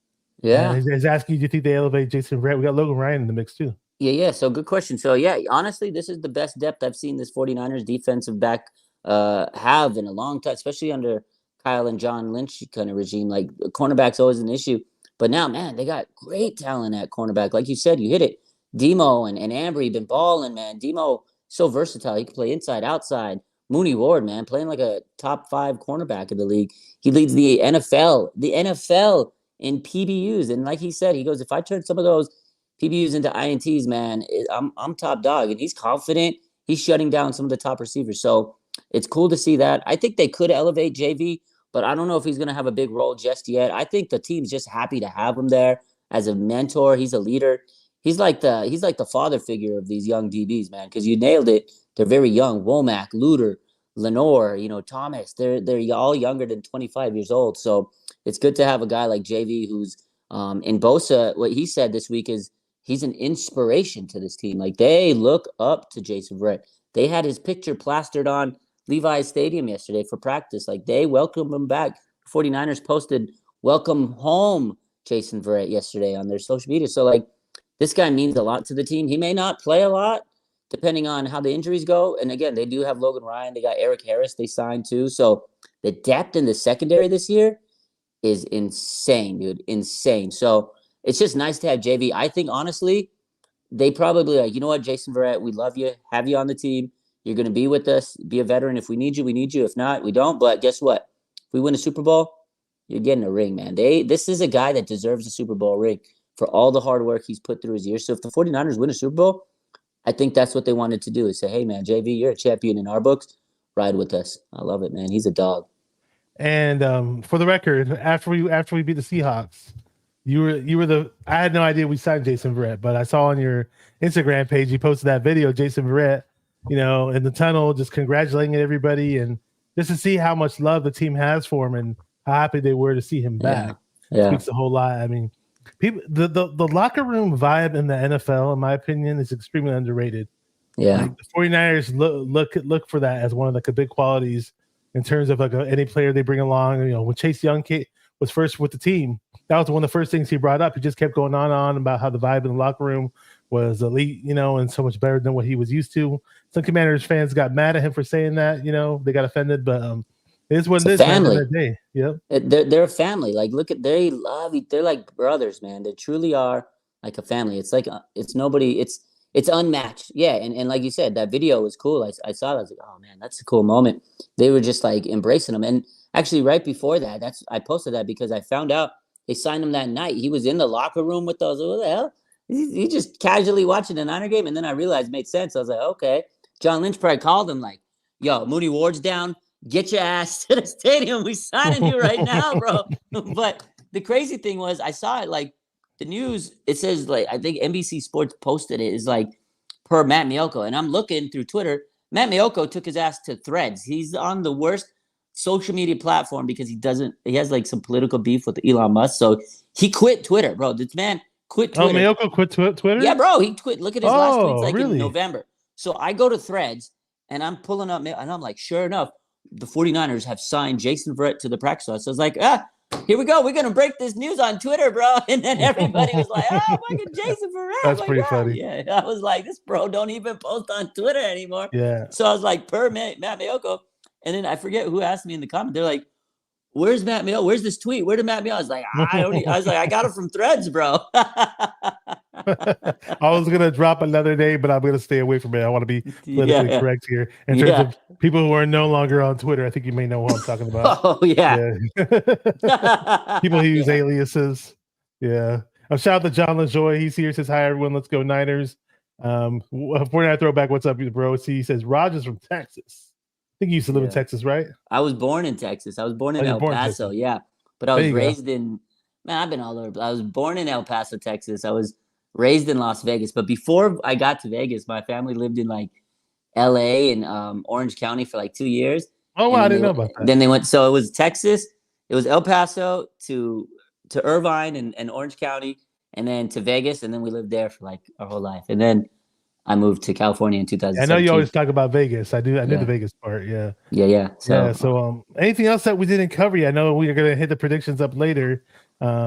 Yeah. And he's asking you, do you think they elevate Jason Verrett? We got Logan Ryan in the mix too. Yeah. So good question. So yeah, honestly, this is the best depth I've seen this 49ers defensive back have in a long time, especially under Kyle and John Lynch kind of regime. Like cornerback's always an issue. But now, man, they got great talent at cornerback. Like you said, you hit it. Demo and Ambry been balling, man. Demo so versatile. He can play inside, outside. Mooney Ward, man, playing like a top 5 cornerback in the league. He leads the NFL in PBUs. And like he said, he goes, if I turn some of those PBUs into INTs, man, I'm top dog. And he's confident. He's shutting down some of the top receivers. So it's cool to see that. I think they could elevate JV, but I don't know if he's going to have a big role just yet. I think the team's just happy to have him there as a mentor. He's a leader. He's like the father figure of these young DBs, man, because you nailed it. They're very young. Womack, Luter, Lenore, Thomas. They're all younger than 25 years old. So it's good to have a guy like JV who's in Bosa. What he said this week is he's an inspiration to this team. Like they look up to Jason Verrett. They had his picture plastered on Levi's Stadium yesterday for practice. Like they welcomed him back. 49ers posted welcome home Jason Verrett yesterday on their social media. So like this guy means a lot to the team. He may not play a lot depending on how the injuries go. And again, they do have Logan Ryan. They got Eric Harris they signed too. So the depth in the secondary this year is insane, dude. Insane. So it's just nice to have JV. I think honestly, they probably like, you know what, Jason Verrett, we love you, have you on the team. You're going to be with us, be a veteran. If we need you, we need you. If not, we don't. But guess what? If we win a Super Bowl, you're getting a ring, man. This is a guy that deserves a Super Bowl ring for all the hard work he's put through his years. So if the 49ers win a Super Bowl, I think that's what they wanted to do is say, hey, man, JV, you're a champion in our books. Ride with us. I love it, man. He's a dog. And for the record, after we beat the Seahawks, I had no idea we signed Jason Verrett, but I saw on your Instagram page you posted that video, Jason Verrett, in the tunnel, just congratulating everybody, and just to see how much love the team has for him and how happy they were to see him back. Yeah. Speaks a whole lot. I mean, people, the locker room vibe in the NFL, in my opinion, is extremely underrated. Yeah, like the 49ers look for that as one of the big qualities in terms of like any player they bring along. When Chase Young was first with the team, that was one of the first things he brought up. He just kept going on about how the vibe in the locker room was elite, and so much better than what he was used to. Some Commanders fans got mad at him for saying that, they got offended, but it is what it is. Family. Yep. They're a family. Like, look at, they love you. They're like brothers, man. They truly are like a family. It's like, it's nobody, it's unmatched. Yeah. And like you said, that video was cool. I saw it. I was like, oh man, that's a cool moment. They were just like embracing him. And actually right before that, I posted that because I found out they signed him that night. He was in the locker room with those. What the hell? He just casually watching the Niner game. And then I realized it made sense. I was like, okay. John Lynch probably called him like, yo, Mooney Ward's down. Get your ass to the stadium. We signing you right now, bro. But the crazy thing was I saw it like the news. It says like, I think NBC Sports posted it is like per Matt Miyoko. And I'm looking through Twitter. Matt Miyoko took his ass to Threads. He's on the worst social media platform because he has like some political beef with Elon Musk. So he quit Twitter, bro. This man quit Twitter. Oh, Miyoko quit Twitter? Yeah, bro. He quit. Look at his last tweets like really? in November. So I go to Threads and I'm pulling up and I'm like, sure enough, the 49ers have signed Jason Verrett to the practice squad. So I was like, here we go. We're going to break this news on Twitter, bro. And then everybody was like, oh, fucking Jason Verrett. That's pretty funny. Yeah. I was like, this bro don't even post on Twitter anymore. Yeah. So I was like, per Matt Miyoko. And then I forget who asked me in the comment. They're like, where's Matt Miyoko? Where's this tweet? Where did Matt Miyoko? I was like, I got it from Threads, bro. I was going to drop another name, but I'm going to stay away from it. I want to be politically correct here. In terms of people who are no longer on Twitter, I think you may know who I'm talking about. Oh, yeah. People who use aliases. Yeah. A shout out to John LaJoy. He's here. Says, hi, everyone. Let's go Niners. 49 Throwback. What's up, bro? He says, Rogers from Texas. I think you used to live in Texas, right? I was born in Texas. I was born in El Paso. Yeah. But I was raised in, man, I've been all over. I was born in El Paso, Texas. I was raised in Las Vegas. But before I got to Vegas, my family lived in like LA and Orange County for like 2 years. Oh, wow. I didn't know about that. Then they went, so it was Texas. It was El Paso to to Irvine and Orange County, and then to Vegas, and then we lived there for like our whole life. And then I moved to California in I 2017. know you always talk about Vegas. I knew Yeah. the Vegas part. Yeah. Yeah. So anything else that we didn't cover? I know we are gonna hit the predictions up later.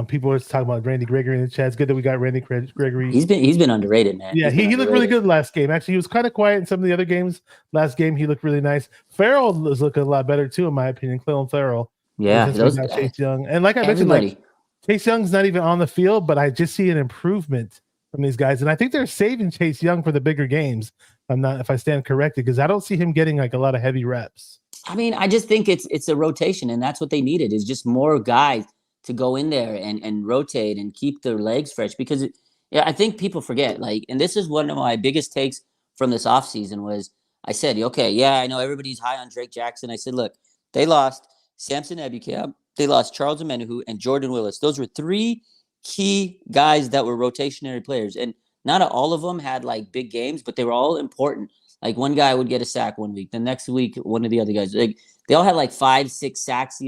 People are talking about Randy Gregory in the chat. It's good that we got Randy Gregory. he's been underrated, man. Yeah, he looked really underrated. good last game. Actually, he was kind of quiet in some of the other games. Last game, he looked really nice. Farrell was looking a lot better too, in my opinion. Clelin Farrell. Yeah, Since we got Chase Young, and like I mentioned, like Chase Young's not even on the field, but I just see an improvement from these guys, and I think they're saving Chase Young for the bigger games. If I stand corrected, because I don't see him getting like a lot of heavy reps. I mean, I just think it's a rotation, and that's what they needed is just more guys to go in there and rotate and keep their legs fresh. Because I think people forget, like, and this is one of my biggest takes from this offseason was I said, okay, yeah, I know everybody's high on Drake Jackson. I said, look, they lost Samson Ebukam, they lost Charles Omenihu, and Jordan Willis. Those were three key guys that were rotationary players, and not all of them had like big games, but they were all important. Like one guy would get a sack one week, the next week one of the other guys. Like they all had like 5-6 sacks,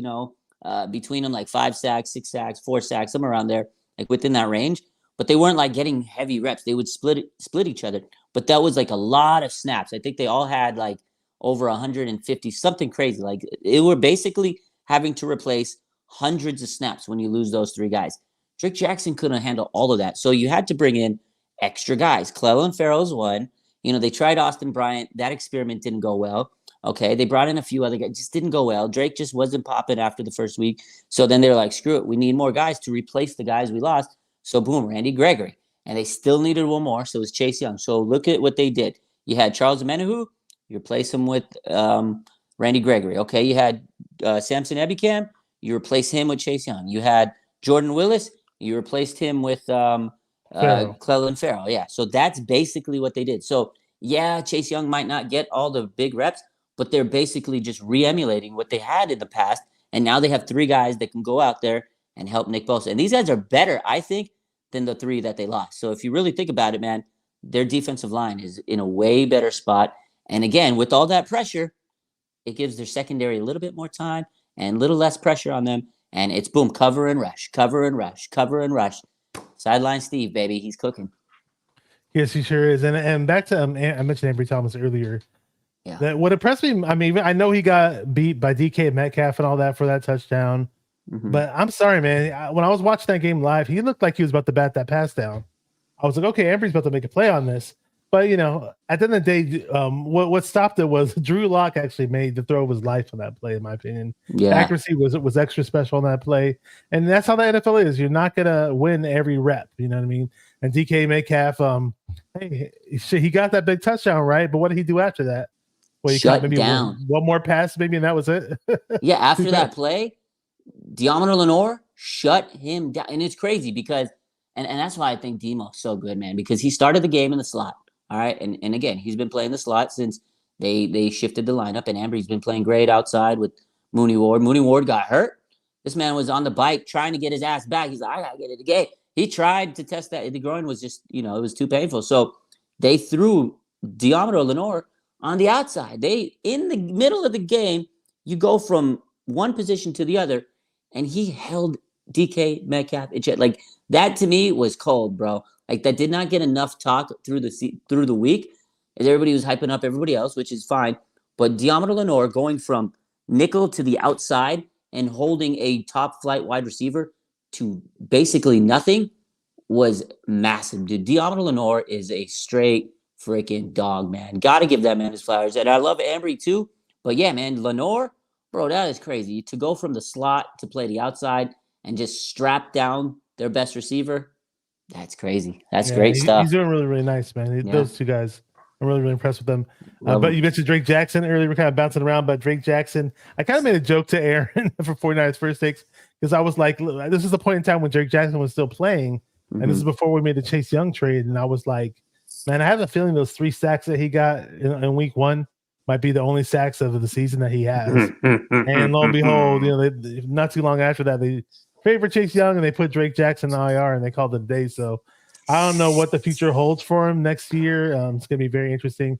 between them, like 5 sacks, 6 sacks, 4 sacks, somewhere around there, like within that range. But they weren't like getting heavy reps. They would split each other. But that was like a lot of snaps. I think they all had like over 150, something crazy. Like it were basically having to replace hundreds of snaps when you lose those three guys. Drake Jackson couldn't handle all of that. So you had to bring in extra guys. Clelin Farrell's one. They tried Austin Bryant. That experiment didn't go well. Okay, they brought in a few other guys. Just didn't go well. Drake just wasn't popping after the first week. So then they're like, screw it. We need more guys to replace the guys we lost. So boom, Randy Gregory. And they still needed one more. So it was Chase Young. So look at what they did. You had Charles Omenihu. You replace him with Randy Gregory. Okay, you had Samson Ebukam. You replace him with Chase Young. You had Jordan Willis. You replaced him with Clelin Farrell. Yeah, so that's basically what they did. So, yeah, Chase Young might not get all the big reps, but they're basically just re-emulating what they had in the past, and now they have three guys that can go out there and help Nick Bosa. And these guys are better, I think, than the three that they lost. So if you really think about it, man, their defensive line is in a way better spot. And again, with all that pressure, it gives their secondary a little bit more time and a little less pressure on them. And it's boom, cover and rush, cover and rush, cover and rush. Sideline Steve, baby, he's cooking. Yes, he sure is. And back to I mentioned Ambry Thomas earlier. Yeah. That what impressed me. I mean, I know he got beat by DK Metcalf and all that for that touchdown. Mm-hmm. But I'm sorry, man. When I was watching that game live, he looked like he was about to bat that pass down. I was like, okay, Ambry's about to make a play on this. But at the end of the day, what stopped it was Drew Lock actually made the throw of his life on that play, in my opinion. Yeah. The accuracy was extra special on that play, and that's how the NFL is. You're not gonna win every rep. You know what I mean? And DK Metcalf, he got that big touchdown, right? But what did he do after that? Well, he Shut got maybe down. one more pass, maybe, and that was it. Yeah, after that play, Diamond Lenore shut him down, and it's crazy because, and that's why I think Demo's so good, man, because he started the game in the slot. All right. And again, he's been playing the slot since they shifted the lineup, and Ambry's been playing great outside with Mooney Ward. Mooney Ward got hurt. This man was on the bike trying to get his ass back. He's like, I got to get it again. He tried to test that. The groin was just, it was too painful. So they threw Diamond Lenore on the outside. In the middle of the game, you go from one position to the other, and he held DK Metcalf. Like, that to me was cold, bro. Like, that did not get enough talk through the week. And everybody was hyping up everybody else, which is fine. But Diamond Lenore going from nickel to the outside and holding a top flight wide receiver to basically nothing was massive, dude. Diamond Lenore is a straight freaking dog, man. Got to give that man his flowers. And I love Ambry too. But yeah, man, Lenore, bro, that is crazy. To go from the slot to play the outside and just strap down their best receiver, that's crazy. That's great stuff. He's doing really, really nice, man. Those two guys, I'm really, really impressed with them. But you mentioned Drake Jackson earlier. We're kind of bouncing around, but Drake Jackson, I kind of made a joke to Aaron for 49ers First Takes because I was like, this is the point in time when Drake Jackson was still playing, and this is before we made the Chase Young trade, and I was like, man, I have a feeling those 3 sacks that he got in week 1 might be the only sacks of the season that he has. And lo and behold, not too long after that, they favored Chase Young and they put Drake Jackson in IR and they called it a day. So I don't know what the future holds for him next year. It's going to be very interesting.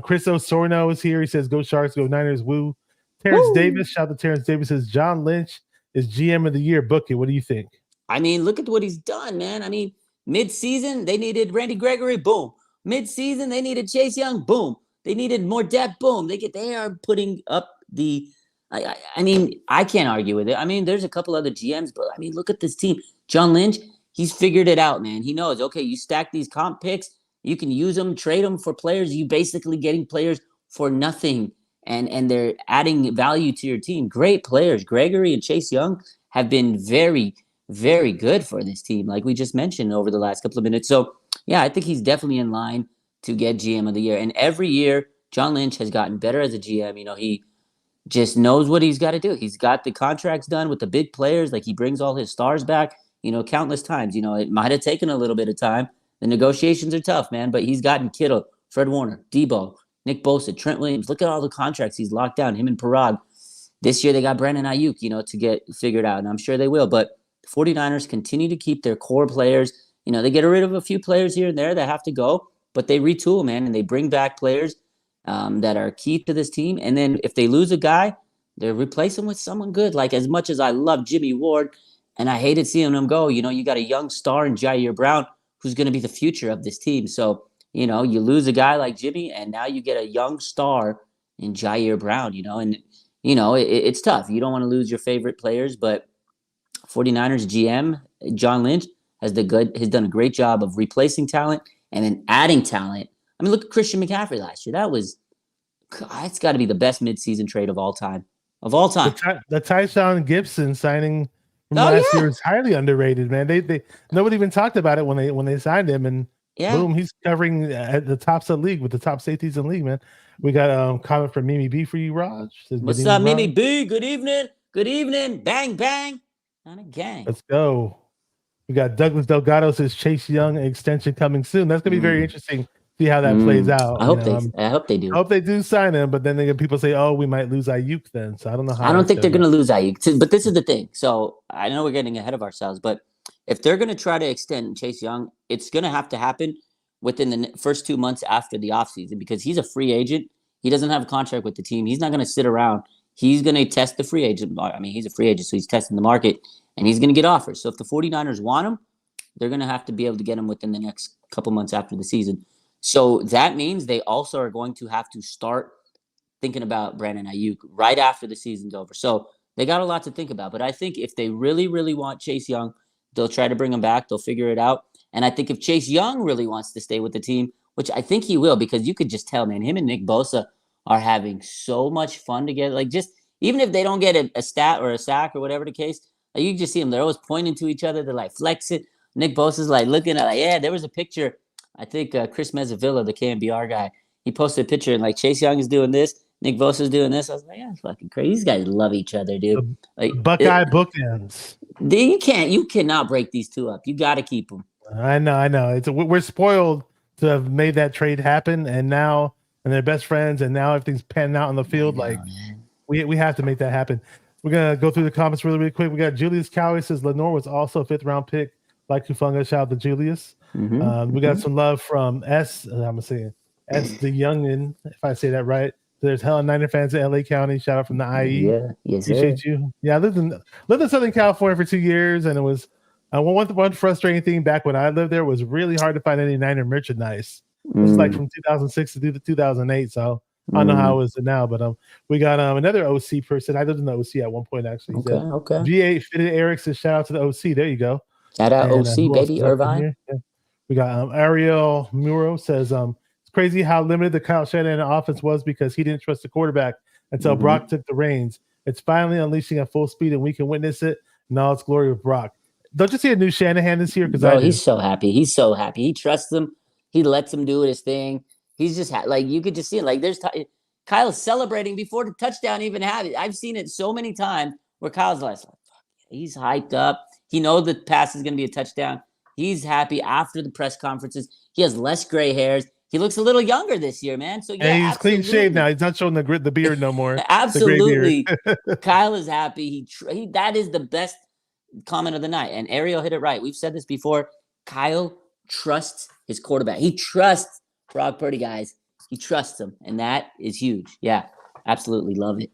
Chris Osorno is here. He says, go Sharks, go Niners, woo. Terrence Davis, shout out to Terrence Davis, says, John Lynch is GM of the year. Book it. What do you think? I mean, look at what he's done, man. I mean, mid-season, they needed Randy Gregory, boom. Mid-season, they needed Chase Young, boom. They needed more depth, boom. They are putting up the I mean, I can't argue with it. I mean, there's a couple other GMs, but I mean, look at this team. John Lynch, he's figured it out, man. He knows, okay, you stack these comp picks, you can use them, trade them for players. You basically getting players for nothing, and they're adding value to your team. Great players. Gregory and Chase Young have been very, very good for this team, like we just mentioned over the last couple of minutes. So, yeah, I think he's definitely in line to get GM of the year. And every year, John Lynch has gotten better as a GM. You know, he just knows what he's got to do. He's got the contracts done with the big players. Like he brings all his stars back, you know, countless times. You know, it might have taken a little bit of time. The negotiations are tough, man, but he's gotten Kittle, Fred Warner, Debo, Nick Bosa, Trent Williams. Look at all the contracts he's locked down, him and Parag. This year they got Brandon Ayuk, you know, to get figured out, and I'm sure they will. But the 49ers continue to keep their core players. You know, they get rid of a few players here and there that have to go, but they retool, man, and they bring back players that are key to this team. And then if they lose a guy, they replace him with someone good. Like as much as I love Jimmy Ward, and I hated seeing him go, you know, you got a young star in Jair Brown who's going to be the future of this team. So, you know, you lose a guy like Jimmy, and now you get a young star in Jair Brown, you know, and, you know, it's tough. You don't want to lose your favorite players, but 49ers GM, John Lynch, has done a great job of replacing talent and then adding talent. I mean, look at Christian McCaffrey last year. It's got to be the best midseason trade of all time. Of all time. The Tyshawn Gibson signing from last year is highly underrated, man. They nobody even talked about it when they signed him, and boom, he's covering at the tops of the league with the top safeties in the league, man. We got a comment from Mimi B for you, Raj. What's up, Mimi B? Good evening. Good evening. Bang, bang. On a gang. Let's go. We got Douglas Delgado says Chase Young extension coming soon. That's gonna be very interesting. See how that plays out. I hope they do. I hope they do sign him, but then they get people say, "Oh, we might lose Ayuk." Then, so I don't know how. I don't think they're going to lose Ayuk. But this is the thing. So I know we're getting ahead of ourselves, but if they're going to try to extend Chase Young, it's going to have to happen within the first 2 months after the offseason because he's a free agent. He doesn't have a contract with the team. He's not going to sit around. He's going to test the free agent. I mean, he's a free agent, so he's testing the market, and he's going to get offers. So if the 49ers want him, they're going to have to be able to get him within the next couple months after the season. So that means they also are going to have to start thinking about Brandon Ayuk right after the season's over. So they got a lot to think about. But I think if they really, really want Chase Young, they'll try to bring him back. They'll figure it out. And I think if Chase Young really wants to stay with the team, which I think he will, because you could just tell, man, him and Nick Bosa are having so much fun together. Like just even if they don't get a stat or a sack or whatever the case, like you just see them. They're always pointing to each other. They're like flexing. Nick Bosa's like looking at like, yeah, there was a picture. I think Chris Mezzavilla, the KNBR guy, he posted a picture and like Chase Young is doing this, Nick Bosa's doing this. I was like, yeah, it's fucking crazy. These guys love each other, dude. Like Buckeye bookends. You cannot break these two up. You got to keep them. I know. We're spoiled to have made that trade happen, and they're best friends, and now everything's panning out on the field. We have to make that happen. We're gonna go through the comments really, really quick. We got Julius Cowie says Lenore was also a 5th round pick, like Kufunga. Shout out to Julius. We got some love from S. I'm gonna say S the Youngin, if I say that right. There's hella Niner fans in LA County. Shout out from the IE. Yeah, yes, appreciate you. Yeah, I lived in Southern California for 2 years, and it was one frustrating thing back when I lived there was really hard to find any Niner merchandise. It was like from 2006 to 2008. So I don't know how it is now, but we got another OC person. I lived in the OC at one point actually. Okay. G8 Fitted Eric says shout out to the OC. There you go. Shout out OC, baby, Irvine. Yeah. We got Ariel Muro says it's crazy how limited the Kyle Shanahan offense was because he didn't trust the quarterback until Brock took the reins. It's finally unleashing at full speed, and we can witness it in all its glory with Brock. Don't you see a new Shanahan this year? Because he's so happy. He's so happy. He trusts him. He lets him do his thing. He's just like you could just see it. Like there's Kyle's celebrating before the touchdown even happened. I've seen it so many times where Kyle's like, he's hyped up. He knows the pass is going to be a touchdown. He's happy after the press conferences. He has less gray hairs. He looks a little younger this year, man. So yeah, he's clean shaved now. He's not showing the beard no more. Absolutely, Kyle is happy. He that is the best comment of the night. And Ariel hit it right. We've said this before. Kyle trusts his quarterback. He trusts Brock Purdy, guys. He trusts him, and that is huge. Yeah, absolutely love it.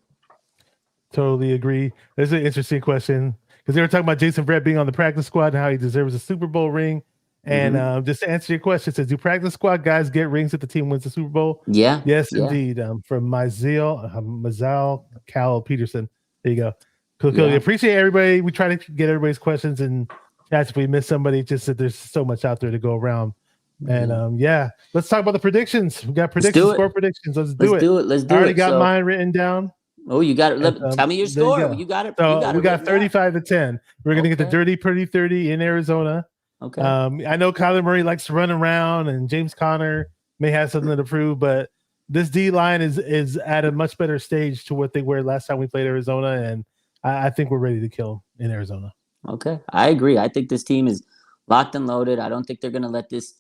Totally agree. This is an interesting question. because they were talking about Jason Verrett being on the practice squad and how he deserves a Super Bowl ring. And just to answer your question, it says, do practice squad guys get rings if the team wins the Super Bowl? Yeah. Yes, yeah. indeed. From Mazal Cal Peterson. There you go. Cool. Yeah. Appreciate everybody. We try to get everybody's questions and chats if we miss somebody. Just that there's so much out there to go around. And let's talk about the predictions. We got predictions, score predictions. Let's do it. Let's do it. I already got mine written down. Oh, you got it. Tell me your score. You got it. So we got 35-10. We're gonna get the Dirty Purdy 30 in Arizona. Okay. I know Kyler Murray likes to run around, and James Conner may have something to prove, but this D line is at a much better stage to what they were last time we played Arizona, and I think we're ready to kill in Arizona. Okay, I agree. I think this team is locked and loaded. I don't think they're gonna let this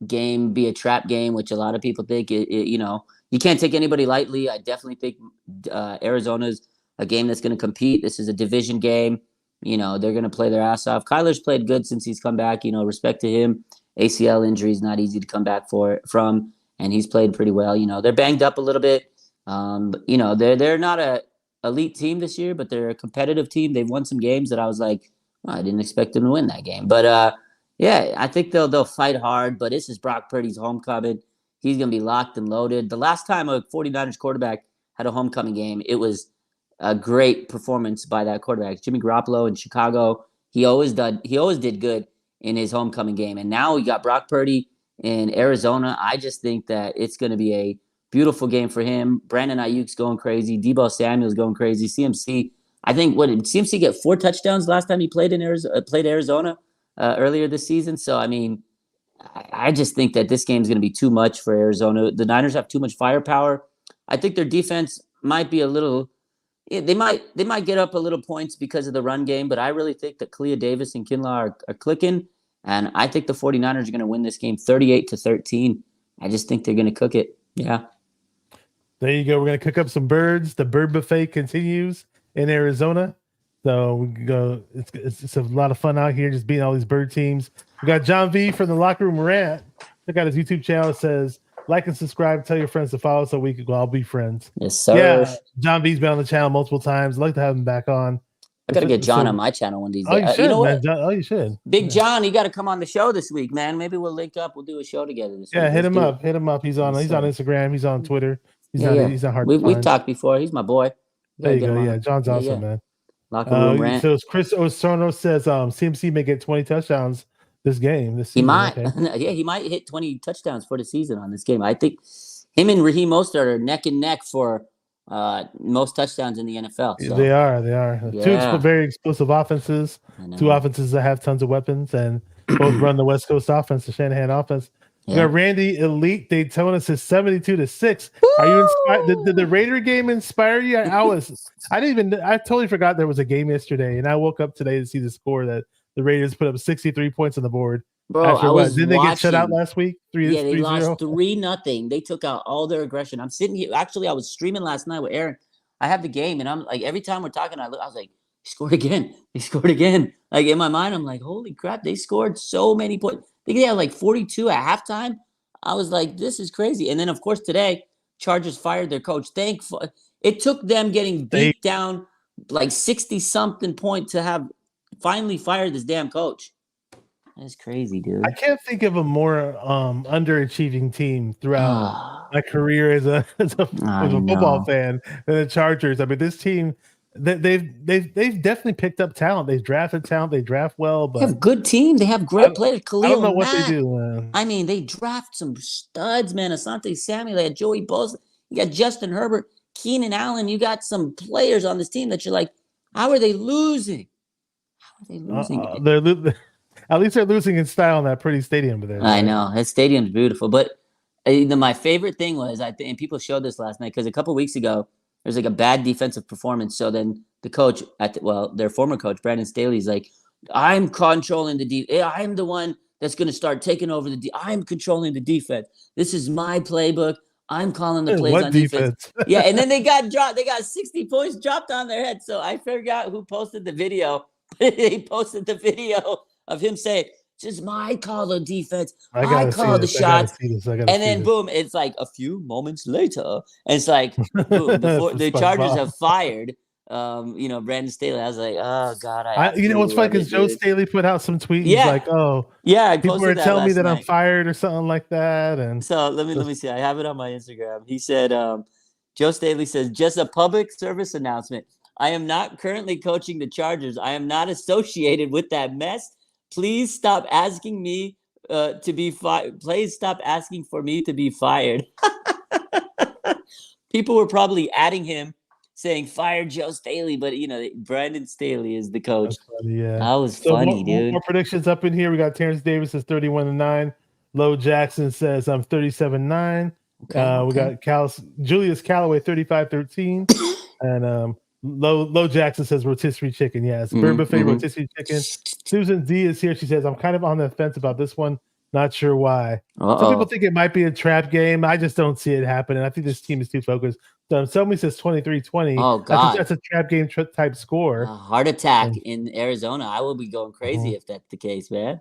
game be a trap game, which a lot of people think. You can't take anybody lightly. I definitely think Arizona's a game that's going to compete. This is a division game. They're going to play their ass off. Kyler's played good since he's come back. Respect to him. ACL injury is not easy to come back from, and he's played pretty well. They're banged up a little bit. But, they're not a elite team this year, but they're a competitive team. They've won some games that I was like, I didn't expect them to win that game. But I think they'll fight hard. But this is Brock Purdy's homecoming. He's going to be locked and loaded. The last time a 49ers quarterback had a homecoming game, it was a great performance by that quarterback. Jimmy Garoppolo in Chicago, he always did good in his homecoming game. And now we got Brock Purdy in Arizona. I just think that it's going to be a beautiful game for him. Brandon Ayuk's going crazy. Deebo Samuel's going crazy. CMC, I think, did CMC get 4 touchdowns last time he played Arizona earlier this season? So, I mean, I just think that this game is going to be too much for Arizona. The Niners have too much firepower. I think their defense might be a little – they might get up a little points because of the run game, but I really think that Clea Davis and Kinlaw are clicking, and I think the 49ers are going to win this game 38-13. I just think they're going to cook it. Yeah. There you go. We're going to cook up some birds. The bird buffet continues in Arizona. So we can go. It's a lot of fun out here just beating all these bird teams. We got John V from the Locker Room Rant. Check out his YouTube channel. It says, like and subscribe. Tell your friends to follow so we can go all be friends. Yes, sir. Yeah, John V's been on the channel multiple times. I'd like to have him back on. I got to get John on my channel one of these days. Oh, you should, man. John, you should. Big John, you got to come on the show this week, man. Maybe we'll link up. We'll do a show together this week. Hit him up. Hit him up. He's on Instagram. He's on Twitter. He's not hard to find. We've talked before. He's my boy. There you go. Yeah, John's awesome, man. Locker Room Rant. So Chris Osorno says CMC may get 20 touchdowns this game. He might. Okay. He might hit 20 touchdowns for the season on this game. I think him and Raheem Mostert are neck and neck for most touchdowns in the NFL. So. They are. Yeah. Two very explosive offenses. Two offenses that have tons of weapons and both run the West Coast offense, the Shanahan offense. Yeah. We got Randy Elite Daytona says 72-6. Are you inspired? Did the Raider game inspire you? I totally forgot there was a game yesterday, and I woke up today to see the score that the Raiders put up 63 points on the board. Bro, didn't they get shut out last week? They lost 3-0. They took out all their aggression. I'm sitting here. Actually, I was streaming last night with Aaron. I have the game, and I'm like, every time we're talking, I was like, he scored again. He scored again. Like in my mind, I'm like, holy crap, they scored so many points. I think they had like 42 at halftime. I was like, this is crazy. And then, of course, today, Chargers fired their coach. It took them getting beat down like 60-something point to have finally fired this damn coach. That's crazy, dude. I can't think of a more underachieving team throughout my career as a football fan than the Chargers. I mean, this team, they've definitely picked up talent. They've drafted talent. They draft well, but they have good team. They have great players. Khalil I don't know Mack. what they do. Man. I mean, they draft some studs, man. Asante Samuel, they had Joey Bosa. You got Justin Herbert, Keenan Allen. You got some players on this team that you're like, how are they losing? At least they're losing in style in that pretty stadium over there. Right? I know. That stadium's beautiful. But my favorite thing was, and people showed this last night, because a couple weeks ago, there's like a bad defensive performance. So then the coach, their former coach, Brandon Staley's like, I'm controlling the defense. I'm the one that's going to start taking over I'm controlling the defense. This is my playbook. I'm calling the plays on defense. Yeah, and then they got dropped. They got 60 points dropped on their head. So I forgot who posted the video. They posted the video of him saying, "This is my call of defense. I call the shots." And then boom, it's like a few moments later, and it's like boom, the Chargers have fired Brandon Staley. I was like, oh god, I You know what's absolutely funny love it, because Joe dude. Staley put out some tweet. He's Yeah, like, "Oh, yeah, I people are posted that telling me last that I'm night. fired or something like that." And So let me see. I have it on my Instagram. He said, Joe Staley says, just a public service announcement. I am not currently coaching the Chargers. I am not associated with that mess. Please stop asking me to be fired. Please stop asking for me to be fired. People were probably adding him saying fire Joe Staley, but Brandon Staley is the coach. that's funny, yeah. That was So funny, more dude. predictions up in here. We got Terrence Davis says 31-9. Low Jackson says I'm 37-9. Okay, We okay. got Julius Callaway 35-13. And Low Jackson says rotisserie chicken. Yes, bird buffet rotisserie chicken. Susan D is here. She says I'm kind of on the fence about this one. Not sure why. Some people Uh-oh. think it might be a trap game. I just don't see it happening. I think this team is too focused. Somebody says 23-20. Oh, I think God. that's a trap game type score. A heart attack Um, in Arizona. I will be going crazy Mhm. if that's the case, man.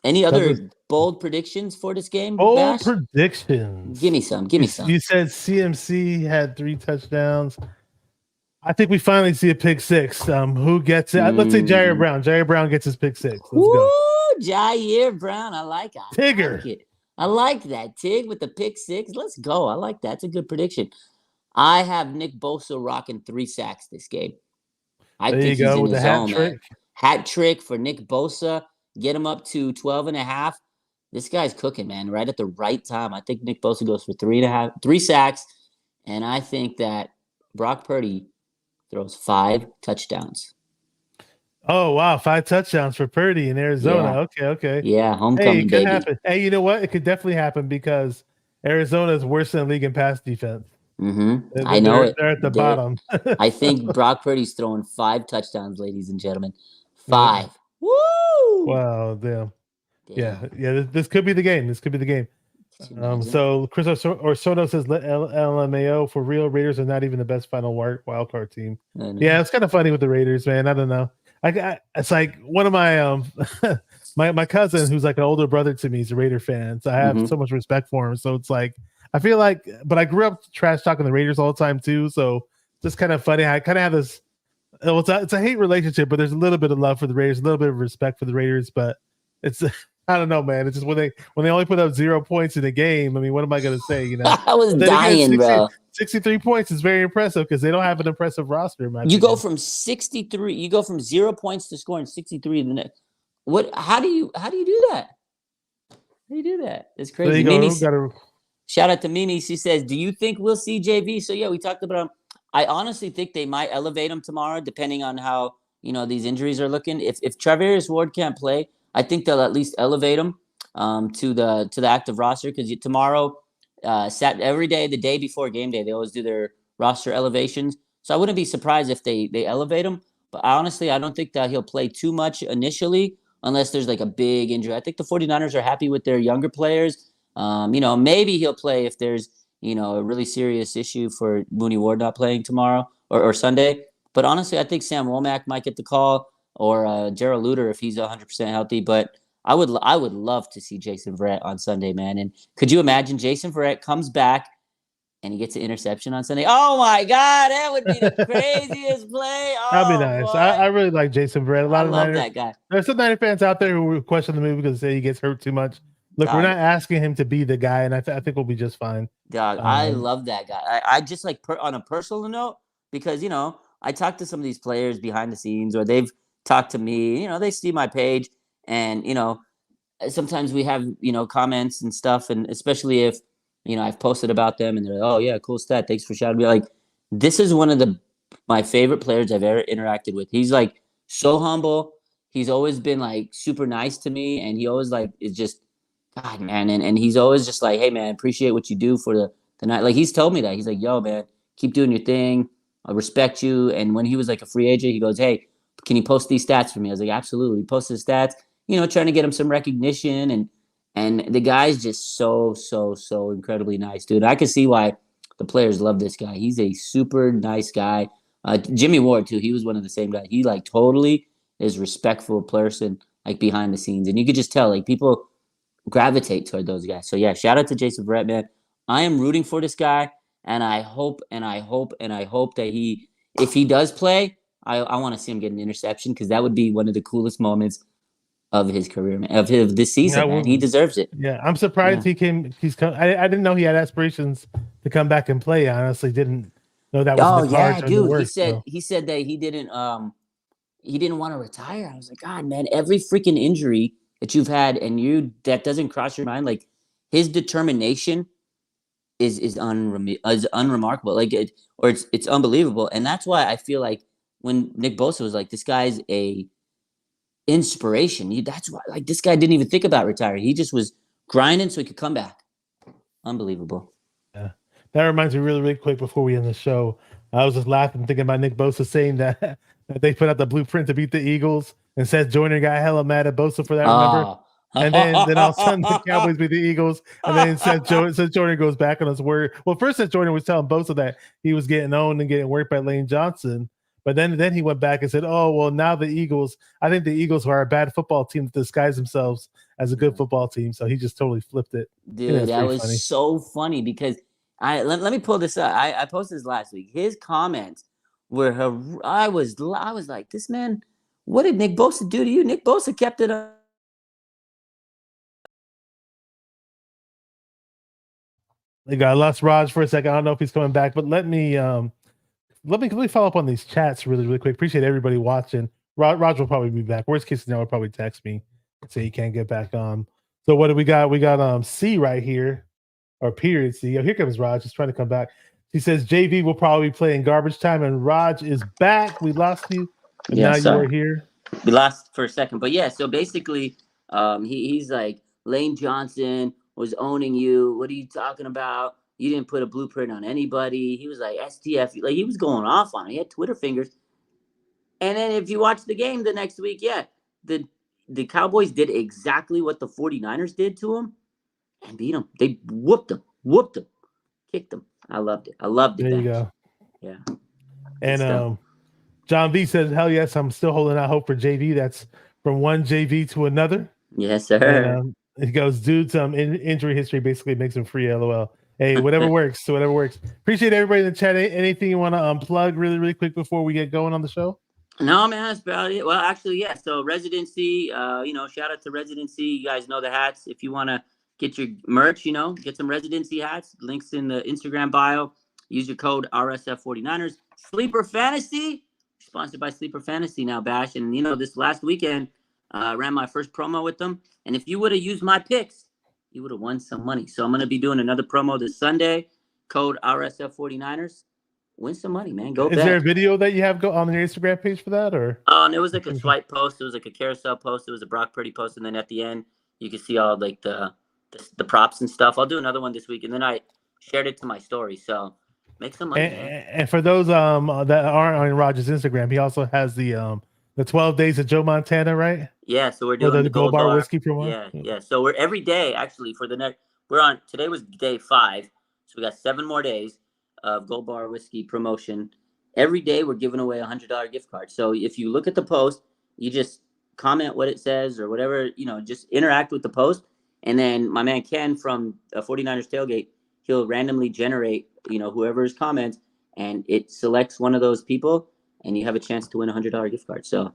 Any Douglas, other bold predictions for this game, bold Bash? predictions. Give me some. Give me some. You said CMC had 3 touchdowns. I think we finally see a pick six. Who gets it? Let's say Jair Mhm. Brown. Jair Brown gets his pick six. Let's Woo, go. Jair Brown. I like it. Tigger. I like that. Tig with the pick six. Let's go. I like that. That's a good prediction. I have Nick Bosa rocking 3 sacks this game. I There you think he's go in with his the hat zone, man. trick. Hat trick for Nick Bosa. Get him up to 12.5. This guy's cooking, man, right at the right time. I think Nick Bosa goes for 3 sacks. And I think that Brock Purdy throws 5 touchdowns. Oh wow, 5 touchdowns for Purdy in Arizona. Yeah. Okay, okay. Yeah, Hey, homecoming, it could baby. happen. Hey, you know what? It could definitely happen because Arizona is worse than the league in pass defense. I know it. They're at the bottom. I think Brock Purdy's throwing 5 touchdowns, ladies and gentlemen. Yeah. 5. Woo! Wow, damn. Damn. Yeah. This could be the game. This could be the game. Could you imagine? So Chris Orsono says LMAO for real. Raiders are not even the best final wild card team. I know. Yeah, it's kind of funny with the Raiders, man. I don't know. It's like one of my my cousin who's like an older brother to me is a Raider fan, so I have so much respect for him. So it's like I feel like, but I grew up trash talking the Raiders all the time too. So just kind of funny. I kind of have this. It's a hate relationship, but there's a little bit of love for the Raiders, a little bit of respect for the Raiders. But it's I don't know, man. It's just when they only put up 0 points in a game. I mean, what am I going to say? You know, I was dying, bro. 63 points is very impressive because they don't have an impressive roster. In my You opinion. go from 63. You go from 0 points to scoring 63 in the next. What? How do you do that? How do you do that? It's There crazy. you go. Mimi, shout out to Mimi. She says, "Do you think we'll see JV?" So yeah, we talked about him. I honestly think they might elevate him tomorrow, depending on how these injuries are looking. If Travis Ward can't play, I think they'll at least elevate him to the active roster because tomorrow, every day, the day before game day, they always do their roster elevations. So I wouldn't be surprised if they elevate him. But honestly, I don't think that he'll play too much initially unless there's like a big injury. I think the 49ers are happy with their younger players. Maybe he'll play if there's a really serious issue for Mooney Ward not playing tomorrow or Sunday. But honestly, I think Sam Womack might get the call or Gerald Luter if he's 100% healthy. But I would love to see Jason Verrett on Sunday, man. And could you imagine Jason Verrett comes back and he gets an interception on Sunday? Oh my God, that would be the craziest play. Oh, that'd be nice. boy. I really like Jason Verrett. I love that guy. There's some Niner fans out there who question the movie because they say he gets hurt too much. Look, we're not asking him to be the guy, and I think we'll be just fine. Dog, I love that guy. I just like on a personal note because I talk to some of these players behind the scenes, or they've talked to me. They see my page, and sometimes we have comments and stuff, and especially if I've posted about them, and they're like, "Oh yeah, cool stat. Thanks for shouting me." Like, this is one of my favorite players I've ever interacted with. He's like so humble. He's always been like super nice to me, and he always like is just. God, man, and he's always just like, hey, man, appreciate what you do for the night. Like, he's told me that. He's like, yo, man, keep doing your thing. I respect you. And when he was like a free agent, he goes, hey, can you post these stats for me? I was like, absolutely. He posted his stats, trying to get him some recognition. And the guy's just so incredibly nice, dude. I can see why the players love this guy. He's a super nice guy. Jimmy Ward, too. He was one of the same guys. He like totally is respectful person, like behind the scenes. And you could just tell, like, people gravitate toward those guys. So yeah, shout out to Jason Verrett, man. I am rooting for this guy, and I hope that if he does play, I want to see him get an interception because that would be one of the coolest moments of his career, man, of this season, man. He deserves it. Yeah, I'm surprised he came. I didn't know he had aspirations to come back and play. I honestly didn't know that was in the cards or the dude. works. He said that he didn't want to retire. I was like, God, man, every freaking injury that you've had and that doesn't cross your mind, like his determination is unremarkable. Like it's unbelievable. And that's why I feel like when Nick Bosa was like, this guy's a inspiration. That's why, like, this guy didn't even think about retiring. He just was grinding so he could come back. Unbelievable. Yeah, that reminds me really quick before we end the show. I was just laughing thinking about Nick Bosa saying that that they put out the blueprint to beat the Eagles, and Seth Joyner got hella mad at Bosa for that. Remember? And then all of a sudden the Cowboys beat the Eagles, and then Seth Joyner goes back on his word. Well, first Seth Joyner was telling Bosa that he was getting owned and getting worked by Lane Johnson. But then he went back and said, "Oh, well, now the Eagles. I think the Eagles are a bad football team that disguise themselves as a good football team." So he just totally flipped it. Dude, that was funny. So funny because let me pull this up. I posted this last week. His comments were I was like, this man, what did Nick Bosa do to you? Nick Bosa kept it up. I lost Raj for a second. I don't know if he's coming back, but let me follow up on these chats really quick. Appreciate everybody watching. Raj will probably be back. Worst case scenario, will probably text me and say he can't get back on. So what do we got? We got C right here, or period C. Oh, here comes Raj. He's trying to come back. He says JV will probably play in garbage time, and Raj is back. We lost you. Now you are here. We lost for a second, but yeah. So basically, he's like, Lane Johnson was owning you. What are you talking about? You didn't put a blueprint on anybody. He was like STF. Like, he was going off on it. He had Twitter fingers. And then if you watch the game the next week, the Cowboys did exactly what the 49ers did to him and beat him. They whooped him, kicked him. I loved it. There you go. Yeah. And John V says, hell yes, I'm still holding out hope for JV. That's from one JV to another. Yes, sir. And, he goes, dude's injury history basically makes him free, LOL. Hey, whatever works. So whatever works. Appreciate everybody in the chat. Anything you want to unplug really quick before we get going on the show? No, man, that's about it. Well, actually, yeah. So Residency, shout out to Residency. You guys know the hats. If you want to get your merch, get some Residency hats. Links in the Instagram bio. Use your code RSF49ers. Sleeper Fantasy, sponsored by Sleeper Fantasy now, Bash. And, this last weekend, ran my first promo with them. And if you would have used my picks, you would have won some money. So I'm going to be doing another promo this Sunday. Code RSF49ers. Win some money, man. Go bet. Is there a video that you have on your Instagram page for that? Or and it was like a swipe post. It was like a carousel post. It was a Brock Purdy post. And then at the end, you can see all like the props and stuff. I'll do another one this week. And then I shared it to my story. So make some money. And for those that aren't on Roger's Instagram, he also has the 12 days of Joe Montana, right? Yeah, so we're doing the Gold Bar whiskey promo. Yeah. So we're every day actually for the next. Today was day 5, so we got 7 more days of Gold Bar whiskey promotion. Every day we're giving away $100 gift card. So if you look at the post, you just comment what it says or whatever, just interact with the post, and then my man Ken from 49ers Tailgate, he'll randomly generate whoever's comments, and it selects one of those people, and you have a chance to win a $100 gift card. So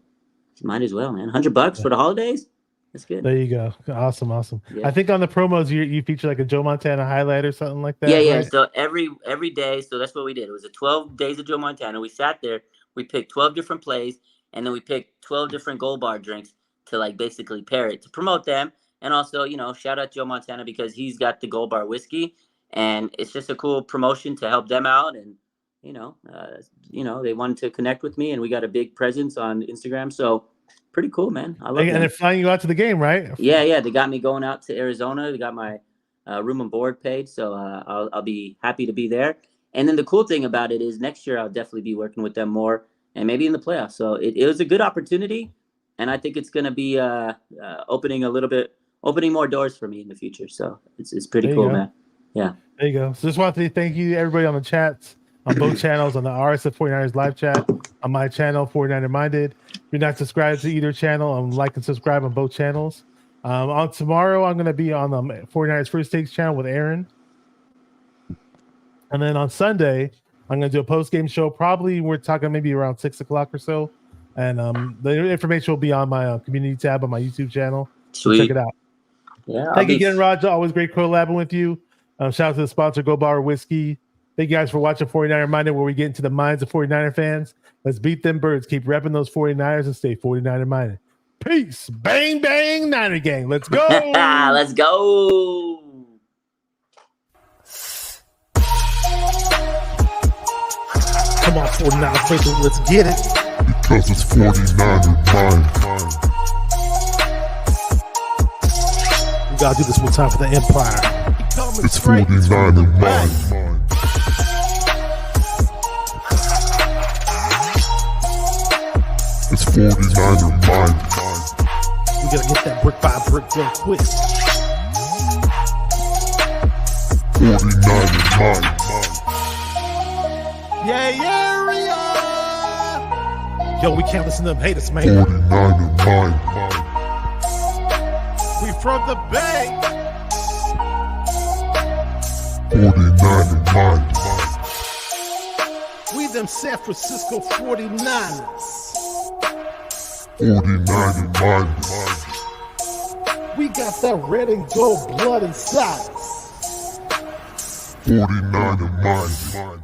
you might as well, man. $100 for the holidays. That's good. There you go. Awesome. Yeah. I think on the promos you feature like a Joe Montana highlight or something like that. Yeah. Right? So every day, so that's what we did. It was a 12 days of Joe Montana. We sat there, we picked 12 different plays, and then we picked 12 different Gold Bar drinks to like basically pair it to promote them. And also, shout out Joe Montana because he's got the Gold Bar whiskey, and it's just a cool promotion to help them out. And they wanted to connect with me, and we got a big presence on Instagram. So pretty cool, man. I love it. And they're flying you out to the game, right? Yeah. They got me going out to Arizona. They got my room and board paid, so I'll be happy to be there. And then the cool thing about it is next year I'll definitely be working with them more, and maybe in the playoffs. So it was a good opportunity, and I think it's going to be opening more doors for me in the future. So it's pretty cool, man. Yeah. There you go. So just want to thank you, everybody on the chats, on both channels, on the RSF 49ers live chat, on my channel, 49er Minded. If you're not subscribed to either channel, like and subscribe on both channels. On tomorrow, I'm going to be on the 49ers First Takes channel with Aaron. And then on Sunday, I'm going to do a post-game show. Probably we're talking maybe around 6 o'clock or so. And the information will be on my community tab on my YouTube channel. So check it out. Yeah. Thank you again, Roger. Always great collabing with you. Shout out to the sponsor, Go Bar Whiskey. Thank you guys for watching 49er Minded, where we get into the minds of 49er fans. Let's beat them birds. Keep repping those 49ers and stay 49er minded. Peace. Bang, bang, Niner gang. Let's go. Let's go. Come on, 49er fans. Let's get it. Because it's 49er mind. We got to do this one time for the Empire. It's 49er mind. It's 49er mind. We got to get that brick by brick real quick. 49er mind. Yeah, yo, we can't listen to them haters, man. 49er mind. We from the Bay. 49er mind. We them San Francisco 49ers. 49er mind. We got that red and gold blood inside us. 49er mind.